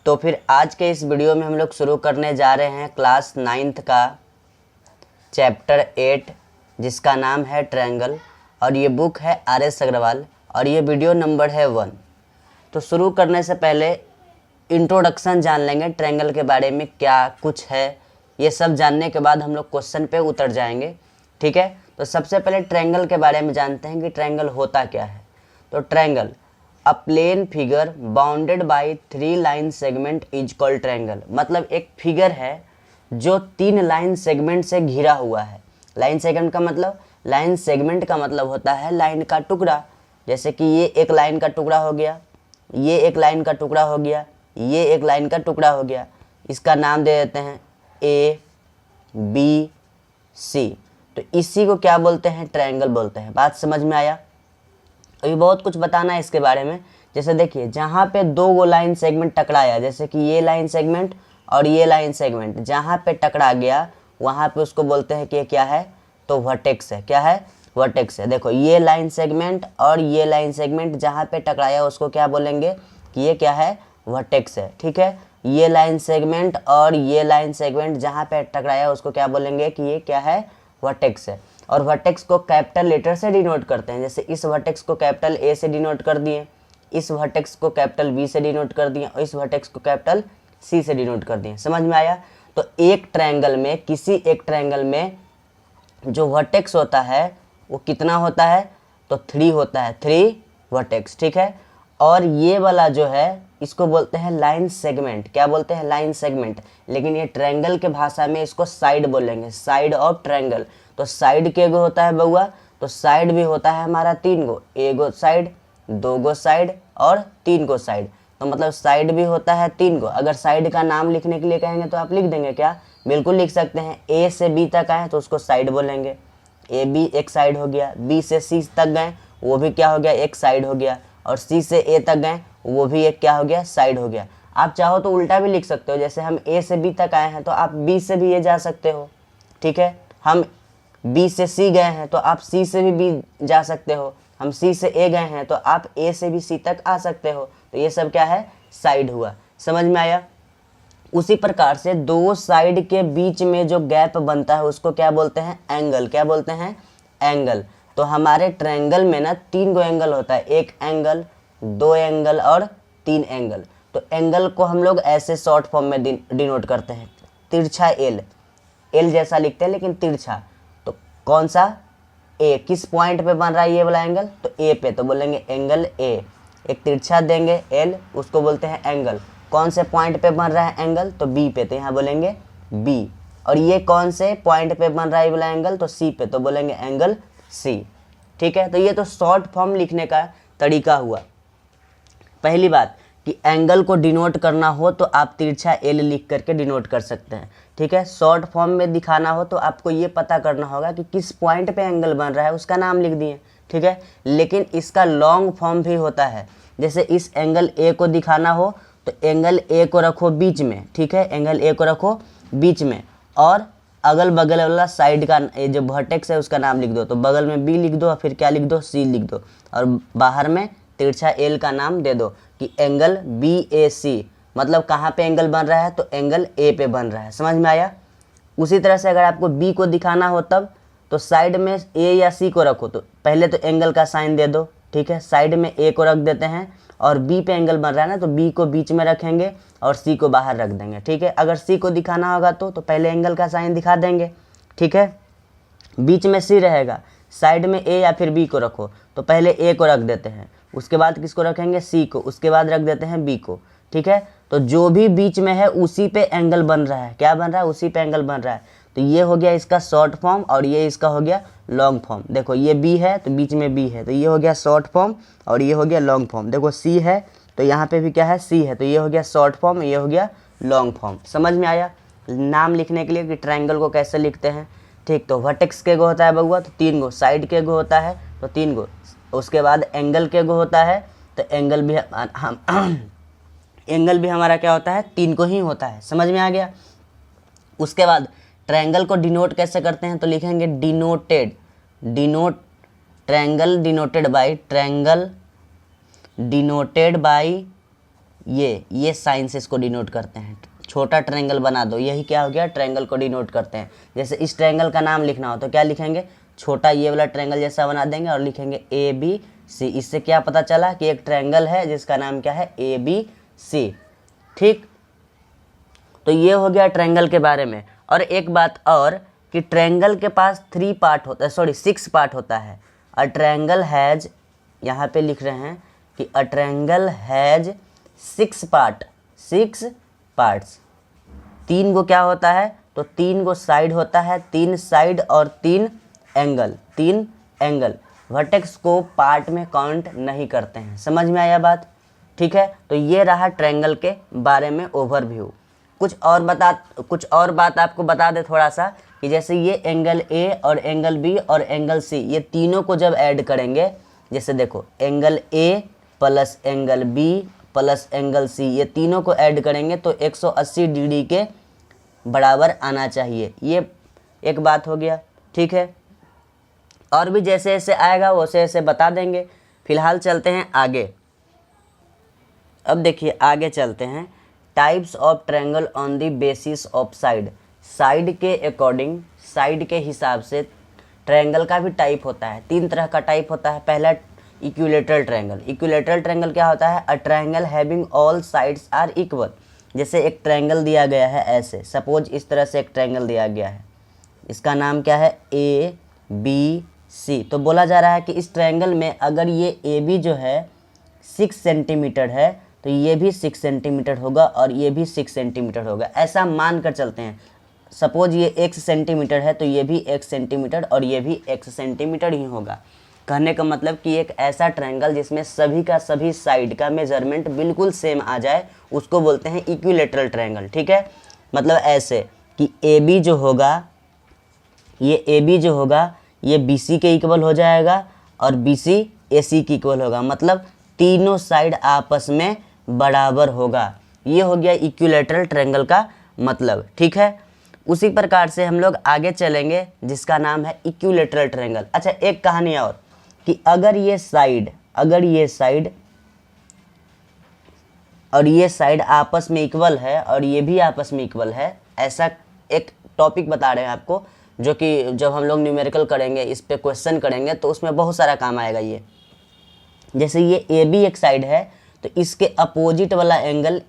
तो फिर आज के इस वीडियो में हम लोग शुरू करने जा रहे हैं क्लास 9th का चैप्टर 8 जिसका नाम है ट्रायंगल, और ये बुक है RS अग्रवाल और ये वीडियो नंबर है 1। तो शुरू करने से पहले इंट्रोडक्शन जान लेंगे ट्रायंगल के बारे में, क्या कुछ है ये सब जानने के बाद हम लोग क्वेश्चन पे उतर जाएंगे। ठीक है, तो सबसे पहले ट्रायंगल के बारे में जानते हैं कि ट्रायंगल होता क्या है। तो triangle a plane figure bounded by 3 line segment is called triangle. मतलब एक फिगर है जो 3 लाइन सेगमेंट से घिरा हुआ है। लाइन सेगमेंट का मतलब होता है लाइन का टुकड़ा। जैसे कि ये एक लाइन का टुकड़ा हो गया, ये एक लाइन का टुकड़ा हो गया, ये एक लाइन का टुकड़ा हो गया। इसका नाम दे देते हैं A, B, C। तो इसी को क्या बोलते हैं? ट्रायंगल बोलते हैं। बात समझ में आया? अभी बहुत कुछ बताना है इसके बारे में। जैसे देखिए, जहाँ पे 2 लाइन सेगमेंट टकराया, जैसे कि ये लाइन सेगमेंट और ये लाइन सेगमेंट जहाँ पे टकरा गया वहाँ पे उसको बोलते हैं कि ये क्या है? तो वर्टेक्स है। क्या है? वर्टेक्स है। देखो, ये लाइन सेगमेंट और ये लाइन सेगमेंट जहाँ पे टकराया उसको क्या बोलेंगे कि ये क्या है? वर्टेक्स है। ठीक है, ये लाइन सेगमेंट और ये लाइन सेगमेंट जहाँ पे टकराया उसको क्या बोलेंगे कि ये क्या है? वर्टेक्स है। और वर्टेक्स को कैपिटल लेटर से डिनोट करते हैं। जैसे इस वर्टेक्स को कैपिटल A से डिनोट कर दिए, इस वर्टेक्स को कैपिटल B से डिनोट कर दिए और इस वर्टेक्स को कैपिटल C से डिनोट कर दिए। समझ में आया? तो एक ट्रायंगल में, किसी एक ट्रायंगल में जो वर्टेक्स होता है वो कितना होता है? तो 3 होता है, 3 वर्टेक्स। ठीक है, और ये वाला जो है इसको बोलते हैं लाइन सेगमेंट। क्या बोलते हैं? Line segment. लेकिन ये ट्रायंगल के भाषा में इसको साइड बोलेंगे, साइड ऑफ ट्रायंगल। तो साइड के गो होता है बउआ, तो साइड भी होता है हमारा 3 गो, 1 गो साइड, 2 गो साइड और 3 गो साइड। तो मतलब साइड भी होता है 3 गो। अगर साइड का नाम लिखने के लिए कहेंगे तो आप लिख देंगे क्या? बिल्कुल लिख सकते हैं। A से B तक आए तो उसको साइड बोलेंगे, AB एक साइड हो गया। B से C तक गए वो भी क्या हो गया? एक साइड हो गया। और C से A तक गए वो भी एक क्या हो गया? साइड हो गया। आप चाहो तो उल्टा भी लिख सकते हो। जैसे हम A से B तक आए हैं तो आप B से भी ये जा सकते हो। ठीक है, हम B से C गए हैं तो आप C से भी B जा सकते हो। हम C से A गए हैं तो आप A से भी C तक आ सकते हो। तो ये सब क्या है? साइड हुआ। समझ में आया? उसी प्रकार से 2 साइड के बीच में जो गैप बनता है उसको क्या बोलते हैं? एंगल। क्या बोलते हैं? एंगल। तो हमारे ट्रायंगल में ना 3 गो एंगल होता है, 1 एंगल, 2 एंगल और 3 एंगल। तो एंगल को हम लोग ऐसे शॉर्ट फॉर्म में डिनोट करते हैं, तिरछा L, L जैसा लिखते हैं लेकिन तिरछा। तो कौन सा? A। किस पॉइंट पे बन रहा है ये वाला एंगल? तो A पे, तो बोलेंगे एंगल A। एक तिरछा देंगे L, उसको बोलते हैं एंगल। कौन से पॉइंट पे बन रहा है एंगल? तो B पे, तो यहाँ बोलेंगे B। और ये कौन से पॉइंट पे बन रहा है ये वाला एंगल? तो C पे, तो बोलेंगे एंगल C। ठीक है, तो ये तो शॉर्ट फॉर्म लिखने का तरीका हुआ। पहली बात कि एंगल को डिनोट करना हो तो आप तिरछा L लिख करके डिनोट कर सकते हैं। ठीक है, शॉर्ट फॉर्म में दिखाना हो तो आपको ये पता करना होगा कि किस पॉइंट पे एंगल बन रहा है, उसका नाम लिख दिए। ठीक है, लेकिन इसका लॉन्ग फॉर्म भी होता है। जैसे इस एंगल A को दिखाना हो तो एंगल A को रखो बीच में। ठीक है, एंगल A को रखो बीच में और अगल बगल वाला साइड का ये जो वर्टेक्स है उसका नाम लिख दो। तो बगल में B लिख दो और फिर क्या लिख दो? C लिख दो। और बाहर में तिरछा L का नाम दे दो कि एंगल BAC। मतलब कहाँ पे एंगल बन रहा है? तो एंगल A पे बन रहा है। समझ में आया? उसी तरह से अगर आपको B को दिखाना हो तब तो साइड में A या C को रखो। तो पहले तो एंगल का साइन दे दो। ठीक है, साइड में A को रख देते हैं और B पे एंगल बन रहा है ना, तो B को बीच में रखेंगे और C को बाहर रख देंगे। ठीक है, अगर C को दिखाना होगा तो पहले एंगल का साइन दिखा देंगे। ठीक है, बीच में C रहेगा, साइड में A या फिर B को रखो। तो पहले A को रख देते हैं, उसके बाद किसको रखेंगे? C को, उसके बाद रख देते हैं B को। ठीक है, तो जो भी बीच में है उसी पे एंगल बन रहा है। क्या बन रहा है? उसी पे एंगल बन रहा है। तो ये हो गया इसका शॉर्ट फॉर्म और ये इसका हो गया लॉन्ग फॉर्म। देखो ये B है तो बीच में B है, तो ये हो गया शॉर्ट फॉर्म और ये हो गया लॉन्ग फॉर्म। देखो C है तो यहाँ पे भी क्या है? C है, तो ये हो गया शॉर्ट फॉर्म, ये हो गया लॉन्ग फॉर्म। समझ में आया? नाम लिखने के लिए कि ट्रायंगल को कैसे लिखते हैं। ठीक, तो वर्टेक्स के गो होता है बउआ तो 3 गो, साइड के गो होता है तो 3 गो, उसके बाद एंगल के गो होता है तो एंगल भी हमारा क्या होता है? 3 को ही होता है। समझ में आ गया? उसके बाद ट्रायंगल को डिनोट कैसे करते हैं? तो लिखेंगे डिनोटेड, ट्रायंगल डिनोटेड बाय ये साइन से इसको डिनोट करते हैं। छोटा ट्रायंगल बना दो, यही क्या हो गया, ट्रायंगल को डिनोट करते हैं। जैसे इस ट्रायंगल का नाम लिखना हो तो क्या लिखेंगे, छोटा ये वाला ट्रायंगल जैसा बना देंगे और लिखेंगे ABC। इससे क्या पता चला कि एक ट्रायंगल है जिसका नाम क्या है, ABC। ठीक, तो ये हो गया ट्रायंगल के बारे में। और एक बात और कि ट्रायंगल के पास 3 पार्ट होता है, सॉरी 6 पार्ट होता है। अ ट्रायंगल हैज, यहाँ पे लिख रहे हैं कि a triangle has 6 part, 6 parts. 3 गो क्या होता है, तो 3 गो साइड होता है, 3 साइड और 3 एंगल, 3 एंगल। वर्टेक्स को पार्ट में काउंट नहीं करते हैं। समझ में आया बात? ठीक है, तो ये रहा ट्रायंगल के बारे में ओवरव्यू। कुछ और बात आपको बता दे थोड़ा सा, कि जैसे ये एंगल ए और एंगल बी और एंगल सी, ये तीनों को जब ऐड करेंगे, जैसे देखो angle A plus angle B plus angle C, ये तीनों को ऐड करेंगे तो 180 डिग्री के बराबर आना चाहिए। ये एक बात हो गया। ठीक है, और भी जैसे जैसे आएगा वैसे वैसे बता देंगे। फिलहाल चलते हैं आगे। अब देखिए आगे चलते हैं। Types of triangle on the basis of side. Side के अकॉर्डिंग, साइड के हिसाब से ट्रायंगल का भी टाइप होता है। 3 तरह का टाइप होता है। पहला इक्विलेटरल ट्रायंगल। इक्विलेटरल ट्रायंगल क्या होता है, a triangle having all sides are equal. जैसे एक ट्रायंगल दिया गया है ऐसे, सपोज इस तरह से एक ट्रायंगल दिया गया है, इसका नाम क्या है, ABC। तो बोला जा रहा है कि इस ट्रायंगल में अगर ये AB जो है 6 सेंटीमीटर है तो ये भी 6 सेंटीमीटर होगा और ये भी 6 सेंटीमीटर होगा। ऐसा मान कर चलते हैं। सपोज ये x सेंटीमीटर है तो ये भी x सेंटीमीटर और ये भी x सेंटीमीटर ही होगा। कहने का मतलब कि एक ऐसा ट्रायंगल जिसमें सभी का सभी साइड का मेजरमेंट बिल्कुल सेम आ जाए, उसको बोलते हैं इक्विलेटरल ट्रायंगल। ठीक है, मतलब ऐसे कि AB जो होगा, ये AB जो होगा ये BC के इक्वल हो जाएगा और BC AC के इक्वल होगा। मतलब तीनों साइड आपस में बराबर होगा। ये हो गया इक्विलेटरल ट्रायंगल का मतलब। ठीक है, उसी प्रकार से हम लोग आगे चलेंगे जिसका नाम है इक्विलेटरल ट्रायंगल। अच्छा, एक कहानी और कि अगर ये साइड और ये साइड आपस में इक्वल है और ये भी आपस में इक्वल है, ऐसा एक टॉपिक बता रहे हैं आपको, जो कि जब हम लोग न्यूमेरिकल करेंगे, इस पे क्वेश्चन करेंगे तो उसमें बहुत सारा काम आएगा। ये जैसे ये AB एक साइड है तो इसके अपोजिट वाला एंगल,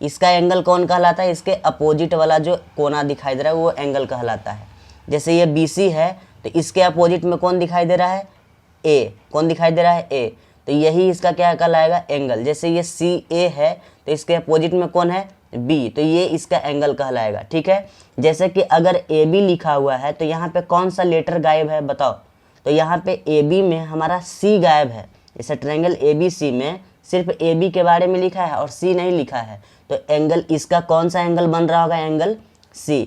इसका एंगल कौन कहलाता है, इसके अपोजिट वाला जो कोना दिखाई दे रहा है वो एंगल कहलाता है। जैसे ये BC है तो इसके अपोजिट में कौन दिखाई दे रहा है, A। कौन दिखाई दे रहा है, A। तो यही इसका क्या कहलाएगा, एंगल। जैसे ये CA है तो इसके अपोजिट में कौन है, B। तो ये इसका एंगल कहलाएगा। ठीक है, जैसे कि अगर AB लिखा हुआ है तो यहाँ पे कौन सा लेटर गायब है बताओ, तो यहाँ पे AB में हमारा C गायब है। जैसे ट्रायंगल ABC में सिर्फ AB के बारे में लिखा है और C नहीं लिखा है, तो एंगल इसका कौन सा एंगल बन रहा होगा, एंगल C।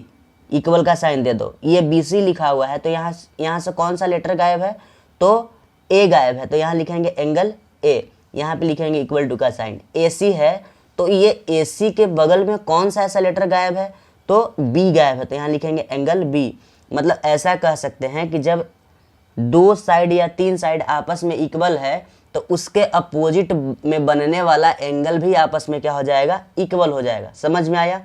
इक्वल का साइन दे दो। ये BC लिखा हुआ है तो यहाँ से कौन सा लेटर गायब है, तो A गायब है, तो यहाँ लिखेंगे एंगल A। यहाँ पे लिखेंगे इक्वल टू का साइन। AC है तो ये AC के बगल में कौन सा ऐसा लेटर गायब है, तो B गायब है, तो यहाँ लिखेंगे एंगल B। मतलब ऐसा कह सकते हैं कि जब 2 साइड या 3 साइड आपस में इक्वल है तो उसके अपोजिट में बनने वाला एंगल भी आपस में क्या हो जाएगा, इक्वल हो जाएगा। समझ में आया?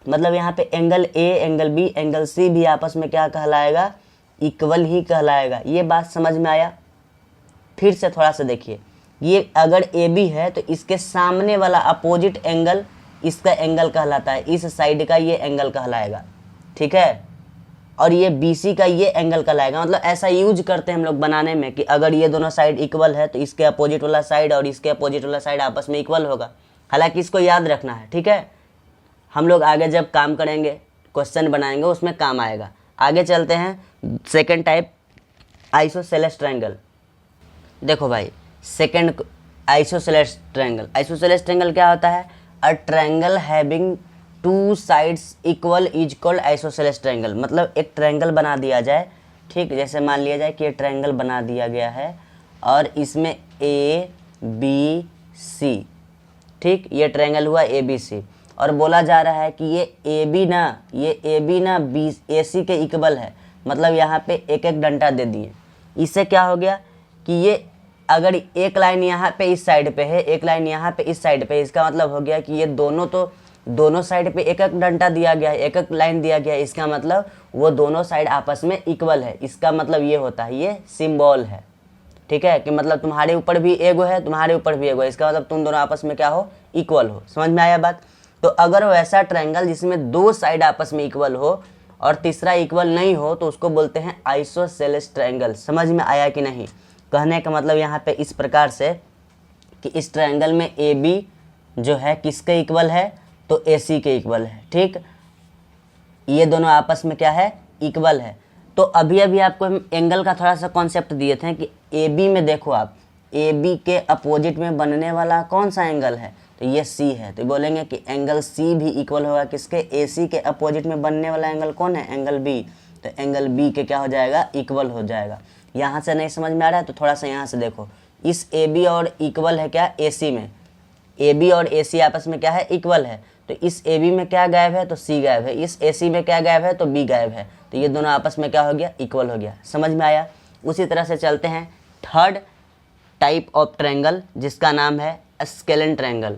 मतलब यहाँ पे angle A, angle B, angle C भी आपस में क्या कहलाएगा, इक्वल ही कहलाएगा। ये बात समझ में आया? फिर से थोड़ा सा देखिए, ये अगर AB है तो इसके सामने वाला अपोजिट एंगल इसका एंगल कहलाता है, इस साइड का ये एंगल कहलाएगा। ठीक है, और ये BC का ये एंगल कहलाएगा। मतलब ऐसा यूज करते हैं हम लोग बनाने में कि अगर ये दोनों साइड इक्वल है तो इसके अपोजिट वाला साइड और इसके अपोजिट वाला साइड आपस में इक्वल होगा। हालांकि इसको याद रखना है। ठीक है, हम लोग आगे जब काम करेंगे, क्वेश्चन बनाएंगे, उसमें काम आएगा। आगे चलते हैं। Second type, isosceles triangle. देखो भाई, second isosceles triangle. Isosceles triangle क्या होता है, a triangle having 2 sides equal is called isosceles triangle. मतलब एक ट्रायंगल बना दिया जाए, ठीक, जैसे मान लिया जाए कि ये ट्रायंगल बना दिया गया है और इसमें ABC, ठीक, ये ट्रायंगल हुआ ABC, और बोला जा रहा है कि ये AB ना AC के इक्वल है। मतलब यहाँ पे एक एक डंडा दे दिए। इससे क्या हो गया कि ये अगर एक लाइन यहाँ पे इस साइड पे है, एक लाइन यहाँ पे इस साइड पे, इसका मतलब हो गया कि ये दोनों तो दोनों साइड पे एक एक डंडा दिया गया है, एक एक लाइन दिया गया है, इसका मतलब वो दोनों साइड आपस में इक्वल है। इसका मतलब ये होता है, ये सिंबल है, ठीक है, कि मतलब तुम्हारे ऊपर भी एगो है, तुम्हारे ऊपर भी एगो है, इसका मतलब तुम दोनों आपस में क्या हो, इक्वल हो। समझ में आया बात। तो अगर वैसा ट्रायंगल जिसमें दो साइड आपस में इक्वल हो और तीसरा इक्वल नहीं हो तो उसको बोलते हैं आइसोसेलेस ट्रायंगल। समझ में आया कि नहीं। कहने का मतलब यहाँ पे इस प्रकार से कि इस ट्रायंगल में ए बी जो है किसके इक्वल है, तो ए सी के इक्वल है। ठीक, ये दोनों आपस में क्या है, इक्वल है। तो अभी अभी आपको हम एंगल का थोड़ा सा कॉन्सेप्ट दिए थे कि ए बी में देखो आप, ए बी के अपोजिट में बनने वाला कौन सा एंगल है, तो ये सी है। तो बोलेंगे कि एंगल सी भी इक्वल होगा किसके, ए सी के अपोजिट में बनने वाला एंगल कौन है, एंगल बी। तो एंगल बी के क्या हो जाएगा, इक्वल हो जाएगा। यहाँ से नहीं समझ में आ रहा है तो थोड़ा सा यहाँ से देखो, इस ए बी और इक्वल है क्या, ए सी में, ए बी और ए सी आपस में क्या है, इक्वल है। तो इस ए बी में क्या गायब है, तो सी गायब है। इस ए सी में क्या गायब है, तो बी गायब है। तो ये दोनों आपस में क्या हो गया, इक्वल हो गया। समझ में आया। उसी तरह से चलते हैं थर्ड टाइप ऑफ ट्रायंगल जिसका नाम है स्केलेन ट्रायंगल।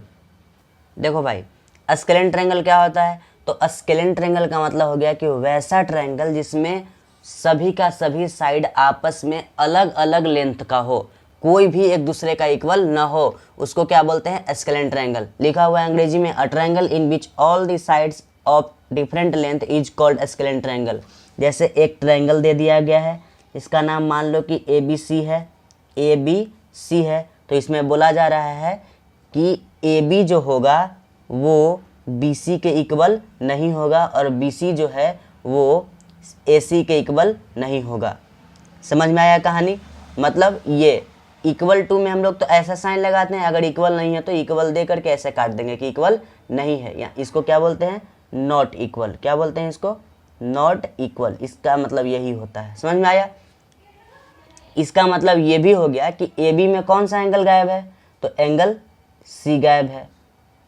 देखो भाई, स्केलेन ट्रायंगल क्या होता है, तो स्केलेन ट्रायंगल का मतलब हो गया कि वैसा ट्रायंगल जिसमें सभी का सभी साइड आपस में अलग अलग लेंथ का हो, कोई भी एक दूसरे का इक्वल न हो, उसको क्या बोलते हैं, स्केलेन ट्रायंगल। लिखा हुआ है अंग्रेजी में, a triangle in which all the sides of different length is called scalene triangle. जैसे एक ट्रायंगल दे दिया गया है, इसका नाम मान लो कि ए बी सी है, ए बी सी है। तो इसमें बोला जा रहा है कि ए बी जो होगा वो बी सी के इक्वल नहीं होगा और बी सी जो है वो ए सी के इक्वल नहीं होगा। समझ में आया कहानी। मतलब ये इक्वल टू में हम लोग तो ऐसा साइन लगाते हैं, अगर इक्वल नहीं है तो इक्वल दे करके ऐसे काट देंगे कि इक्वल नहीं है, या इसको क्या बोलते हैं, नॉट इक्वल। क्या बोलते हैं इसको, नॉट इक्वल। इसका मतलब यही होता है। समझ में आया। इसका मतलब ये भी हो गया कि ए बी में कौन सा एंगल गायब है, तो एंगल सी गायब है।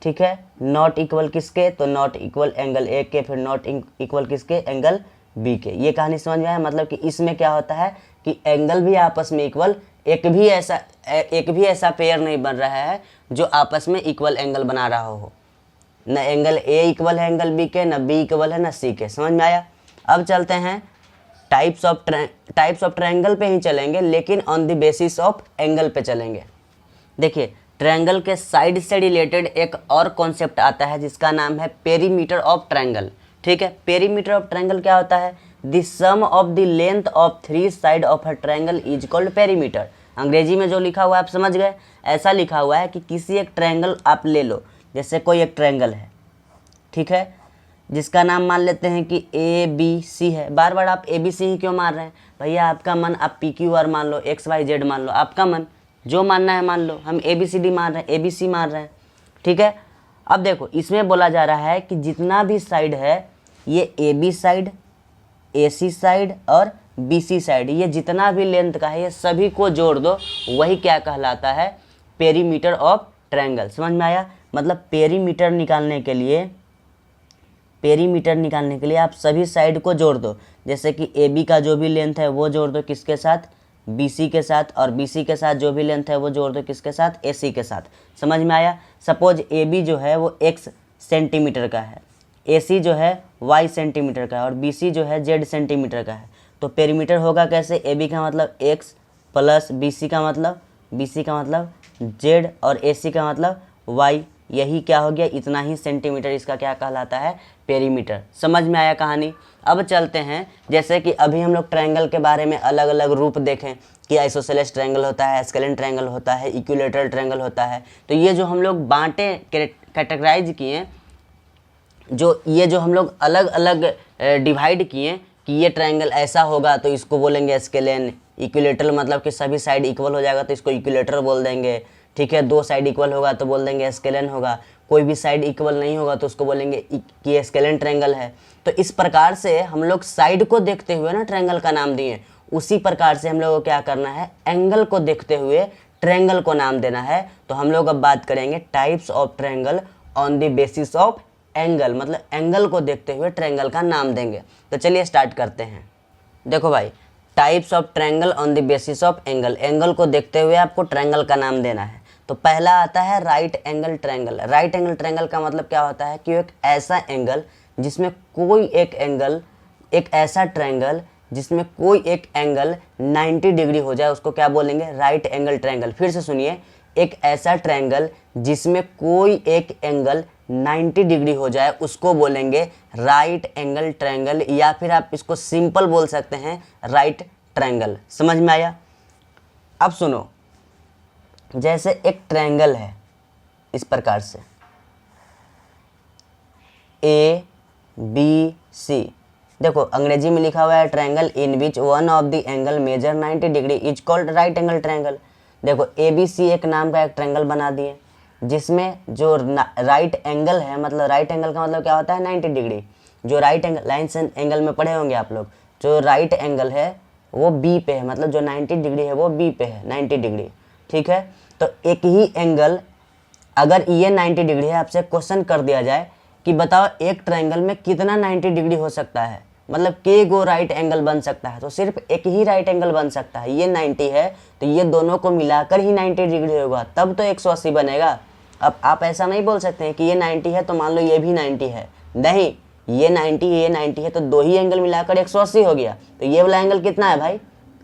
ठीक है, नॉट इक्वल किसके, तो नॉट इक्वल एंगल ए के, फिर नॉट इक्वल किसके, एंगल बी के। ये कहानी समझ में आया। मतलब कि इसमें क्या होता है कि एंगल भी आपस में इक्वल, एक भी ऐसा पेयर नहीं बन रहा है जो आपस में इक्वल एंगल बना रहा हो। न एंगल ए इक्वल है एंगल बी के, न बी इक्वल है, न सी के। समझ में आया। अब चलते हैं टाइप्स ऑफ ट्रायंगल पे ही चलेंगे, लेकिन on the basis of angle पे चलेंगे। देखिए, ट्रायंगल के साइड से रिलेटेड एक और कॉन्सेप्ट आता है जिसका नाम है पेरीमीटर ऑफ ट्रायंगल। ठीक है, पेरीमीटर ऑफ ट्रायंगल क्या होता है, the sum of the length of three side of a triangle is called perimeter. अंग्रेजी में जो लिखा हुआ है आप समझ गए। ऐसा लिखा हुआ है कि किसी एक ट्रायंगल आप ले लो, जैसे कोई एक ट्रायंगल है, ठीक है, जिसका नाम मान लेते हैं कि ए बी सी है। बार बार आप ए बी सी ही क्यों मान रहे हैं भैया, आपका मन, आप पी क्यू आर मान लो, एक्स वाई जेड मान लो, आपका मन जो मानना है मान लो। हम ए बी सी डी मान रहे हैं, ए बी सी मान रहे हैं। ठीक है, अब देखो इसमें बोला जा रहा है कि जितना भी साइड है, ये A B side, A C side और बी सी साइड, ये जितना भी लेंथ का है ये सभी को जोड़ दो, वही क्या कहलाता है, पेरीमीटर ऑफ ट्रायंगल। समझ में आया। मतलब पेरीमीटर निकालने के लिए आप सभी साइड को जोड़ दो। जैसे कि ए बी का जो भी लेंथ है वो जोड़ दो किसके साथ, बी सी के साथ, और बी सी के साथ जो भी लेंथ है वो जोड़ दो किसके साथ, ए सी के साथ। समझ में आया। सपोज ए बी जो है वो x सेंटीमीटर का है, ए सी जो है y सेंटीमीटर का है, और बी सी जो है z सेंटीमीटर का है। तो पेरीमीटर होगा कैसे, ए बी का मतलब x प्लस बी सी का मतलब z और ए सी का मतलब y। यही क्या हो गया, इतना ही सेंटीमीटर इसका क्या कहलाता है, पेरीमीटर। समझ में आया कहानी। अब चलते हैं, जैसे कि अभी हम लोग ट्रायंगल के बारे में अलग अलग रूप देखें कि आइसोसेलेस ट्रायंगल होता है, स्केलेन ट्रायंगल होता है, इक्विलेटरल ट्रायंगल होता है। तो ये जो हम लोग बांटे, कैटेगराइज किए, जो हम लोग अलग अलग डिवाइड किए कि ये ट्रायंगल ऐसा होगा तो इसको बोलेंगे स्केलेन, इक्विलेटरल मतलब कि सभी साइड इक्वल हो जाएगा तो इसको इक्विलेटर बोल देंगे। ठीक है, दो साइड इक्वल होगा तो बोल देंगे स्केलेन होगा, कोई भी साइड इक्वल नहीं होगा तो उसको बोलेंगे कि ये स्केलेन ट्रायंगल है। तो इस प्रकार से हम लोग साइड को देखते हुए ना ट्रायंगल का नाम दिए, उसी प्रकार से हम लोग को क्या करना है, एंगल को देखते हुए ट्रायंगल को नाम देना है। तो हम लोग अब बात करेंगे types of triangle on the basis of angle, मतलब एंगल को देखते हुए ट्रायंगल का नाम देंगे। तो चलिए स्टार्ट करते हैं। देखो भाई, types of triangle on the basis of angle, angle को देखते हुए आपको ट्रायंगल का नाम देना है। तो पहला आता है right angle triangle. Right angle triangle का मतलब क्या होता है कि एक ऐसा एंगल जिसमें कोई एक एंगल, एक ऐसा ट्रायंगल जिसमें कोई एक एंगल 90 डिग्री हो जाए उसको क्या बोलेंगे, राइट एंगल ट्रायंगल। फिर से सुनिए, एक ऐसा ट्रायंगल जिसमें कोई एक एंगल 90 डिग्री हो जाए उसको बोलेंगे राइट एंगल ट्रायंगल, या फिर आप इसको सिंपल बोल सकते हैं राइट ट्रायंगल। समझ में आया? अब सुनो, जैसे एक ट्रायंगल है इस प्रकार से ए बी सी, देखो अंग्रेजी में लिखा हुआ है triangle in which one of the angle measure 90 degree is called right angle triangle. देखो ए बी सी एक नाम का एक ट्रायंगल बना दिए जिसमें जो राइट एंगल है, मतलब राइट एंगल का मतलब क्या होता है 90 डिग्री। जो right angle, line and angle में पढ़े होंगे आप लोग, जो राइट एंगल है वो बी पे है, मतलब जो 90 डिग्री है वो बी पे है, 90 डिग्री। ठीक है, तो एक ही एंगल, अगर ये 90 डिग्री है, आपसे क्वेश्चन कर दिया जाए कि बताओ एक ट्रायंगल में कितना 90 डिग्री हो सकता है, मतलब के गो राइट एंगल बन सकता है, तो सिर्फ एक ही राइट एंगल बन सकता है। ये 90 है तो ये दोनों को मिलाकर ही 90 डिग्री होगा, तब तो 180 बनेगा। अब आप ऐसा नहीं बोल सकते हैं कि ये 90 है तो मान लो ये भी 90 है, नहीं, ये 90 है तो दो ही एंगल मिलाकर 180 हो गया। तो ये वाला एंगल कितना है भाई?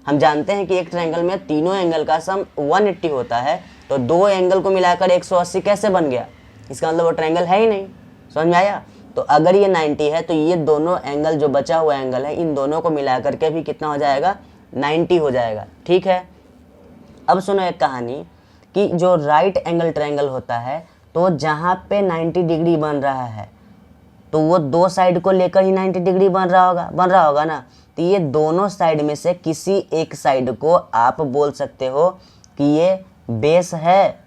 हम जानते हैं कि एक ट्रायंगल में तीनों एंगल का सम 180 होता है, तो दो एंगल को मिलाकर 180 कैसे बन गया? इसका मतलब वो ट्रायंगल है ही नहीं। समझ में आया? तो अगर ये 90 है तो ये दोनों एंगल, जो बचा हुआ एंगल है, इन दोनों को मिलाकर के भी कितना हो जाएगा, 90 हो जाएगा। ठीक है, अब सुनो एक कहानी कि जो राइट एंगल ट्रायंगल होता है तो जहाँ पे 90 डिग्री बन रहा है तो वो दो साइड को लेकर ही 90 डिग्री बन रहा होगा ना। तो ये दोनों साइड में से किसी एक साइड को आप बोल सकते हो कि ये बेस है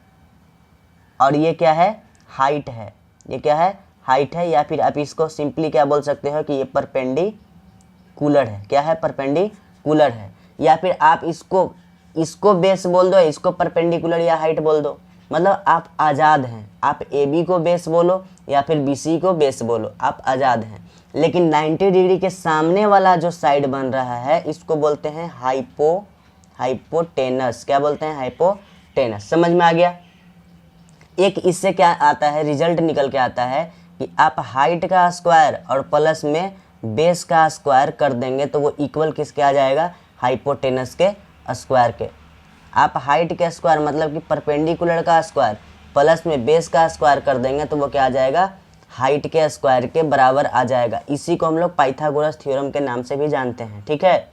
और ये क्या है, हाइट है। ये क्या है, हाइट है, या फिर आप इसको सिंपली क्या बोल सकते हो कि ये परपेंडिकुलर है। क्या है, परपेंडिकुलर है। या फिर आप इसको बेस बोल दो, इसको परपेंडिकुलर या हाइट बोल दो, मतलब आप आज़ाद हैं। आप ए बी को बेस बोलो या फिर बी सी को बेस बोलो, आप आज़ाद हैं। लेकिन 90 डिग्री के सामने वाला जो साइड बन रहा है इसको बोलते हैं हाइपोटेनस। क्या बोलते हैं, हाइपोटेनस। समझ में आ गया? एक इससे क्या आता है, रिजल्ट निकल के आता है कि आप हाइट का स्क्वायर और प्लस में बेस का स्क्वायर कर देंगे तो वो इक्वल किसके आ जाएगा, हाइपोटेनस के स्क्वायर के। आप हाइट के स्क्वायर मतलब कि परपेंडिकुलर का स्क्वायर प्लस में बेस का स्क्वायर कर देंगे तो वो क्या आ जाएगा, हाइट के स्क्वायर के बराबर आ जाएगा। इसी को हम लोग पाइथागोरस थ्योरम के नाम से भी जानते हैं। ठीक है,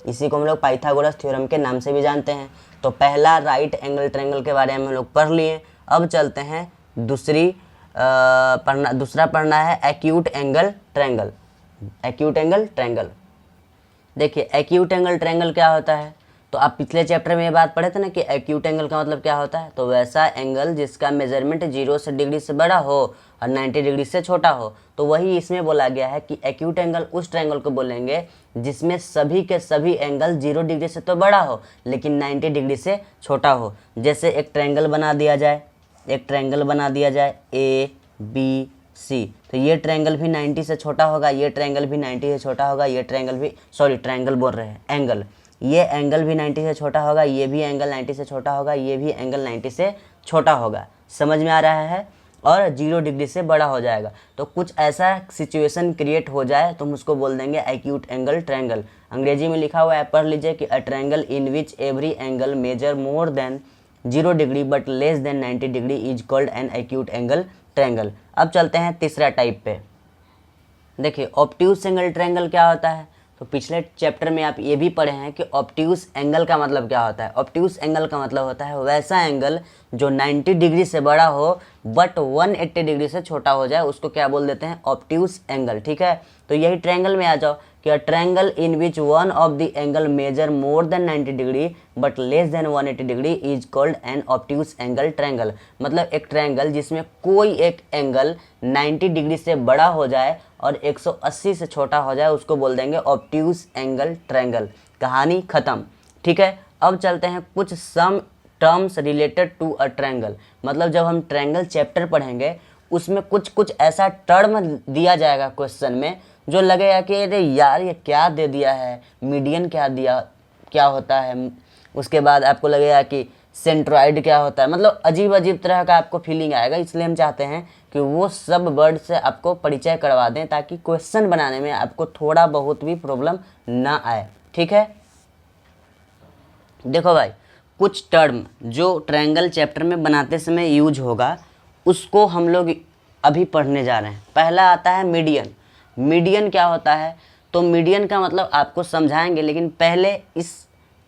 इसी को हम लोग पाइथागोरस थ्योरम के नाम से भी जानते हैं। तो पहला राइट एंगल ट्रायंगल के बारे में हम लोग पढ़ लिए। अब चलते हैं दूसरा पढ़ना है acute angle triangle. Acute angle triangle, देखिए एक्यूट एंगल ट्रायंगल क्या होता है, तो आप पिछले चैप्टर में ये बात पढ़े थे ना कि एक्यूट एंगल का मतलब क्या होता है। तो वैसा एंगल जिसका मेजरमेंट 0 डिग्री से बड़ा हो और 90 डिग्री से छोटा हो, तो वही इसमें बोला गया है कि एक्यूट एंगल उस ट्रायंगल को बोलेंगे जिसमें सभी के सभी एंगल 0 डिग्री से तो बड़ा हो लेकिन 90 डिग्री से छोटा हो। जैसे एक ट्रायंगल बना दिया जाए ए बी सी, तो ये ट्रायंगल भी 90 से छोटा होगा, ये ट्रायंगल भी 90 से छोटा होगा, ये ट्रायंगल भी, सॉरी ट्रायंगल बोल रहे हैं, एंगल, ये एंगल भी 90 से छोटा होगा, ये भी एंगल 90 से छोटा होगा, ये भी एंगल 90 से छोटा होगा। समझ में आ रहा है? और 0 डिग्री से बड़ा हो जाएगा। तो कुछ ऐसा सिचुएशन क्रिएट हो जाए तो हम उसको बोल देंगे एक्यूट एंगल ट्रायंगल। अंग्रेजी में लिखा हुआ है, पढ़ लीजिए कि a triangle in which every angle measure more than 0 degree but less than 90 degree is called an acute angle triangle. अब चलते हैं तीसरा टाइप पे। देखिए ऑब्ट्यूज एंगल ट्रायंगल क्या होता है, तो पिछले चैप्टर में आप ये भी पढ़े हैं कि ऑब्ट्यूज एंगल का मतलब क्या होता है। ऑब्ट्यूज एंगल का मतलब होता है वैसा एंगल जो 90 डिग्री से बड़ा हो बट 180 डिग्री से छोटा हो जाए, उसको क्या बोल देते हैं, ऑब्ट्यूज एंगल। ठीक है, तो यही ट्रायंगल में आ जाओ कि a triangle in which one of the angle measure more than 90 degree but less than 180 degree is called an obtuse angle triangle. मतलब एक ट्रायंगल जिसमें कोई एक एंगल 90 डिग्री से बड़ा हो जाए और 180 से छोटा हो जाए, उसको बोल देंगे ऑब्ट्यूज एंगल ट्रायंगल। कहानी खत्म। ठीक है, अब चलते हैं कुछ some terms related to a triangle. मतलब जब हम ट्रायंगल चैप्टर पढ़ेंगे उसमें कुछ ऐसा टर्म दिया जाएगा क्वेश्चन में जो लगेगा कि अरे यार ये क्या दे दिया है, मीडियन क्या दिया, क्या होता है। उसके बाद आपको लगेगा कि सेंट्रॉइड क्या होता है, मतलब अजीब अजीब तरह का आपको फीलिंग आएगा। इसलिए हम चाहते हैं कि वो सब वर्ड से आपको परिचय करवा दें ताकि क्वेश्चन बनाने में आपको थोड़ा बहुत भी प्रॉब्लम ना आए। ठीक है, देखो भाई, कुछ टर्म जो ट्रायंगल चैप्टर में बनाते समय यूज होगा उसको हम लोग अभी पढ़ने जा रहे हैं। पहला आता है मीडियन। मीडियन क्या होता है, तो मीडियन का मतलब आपको समझाएंगे, लेकिन पहले इस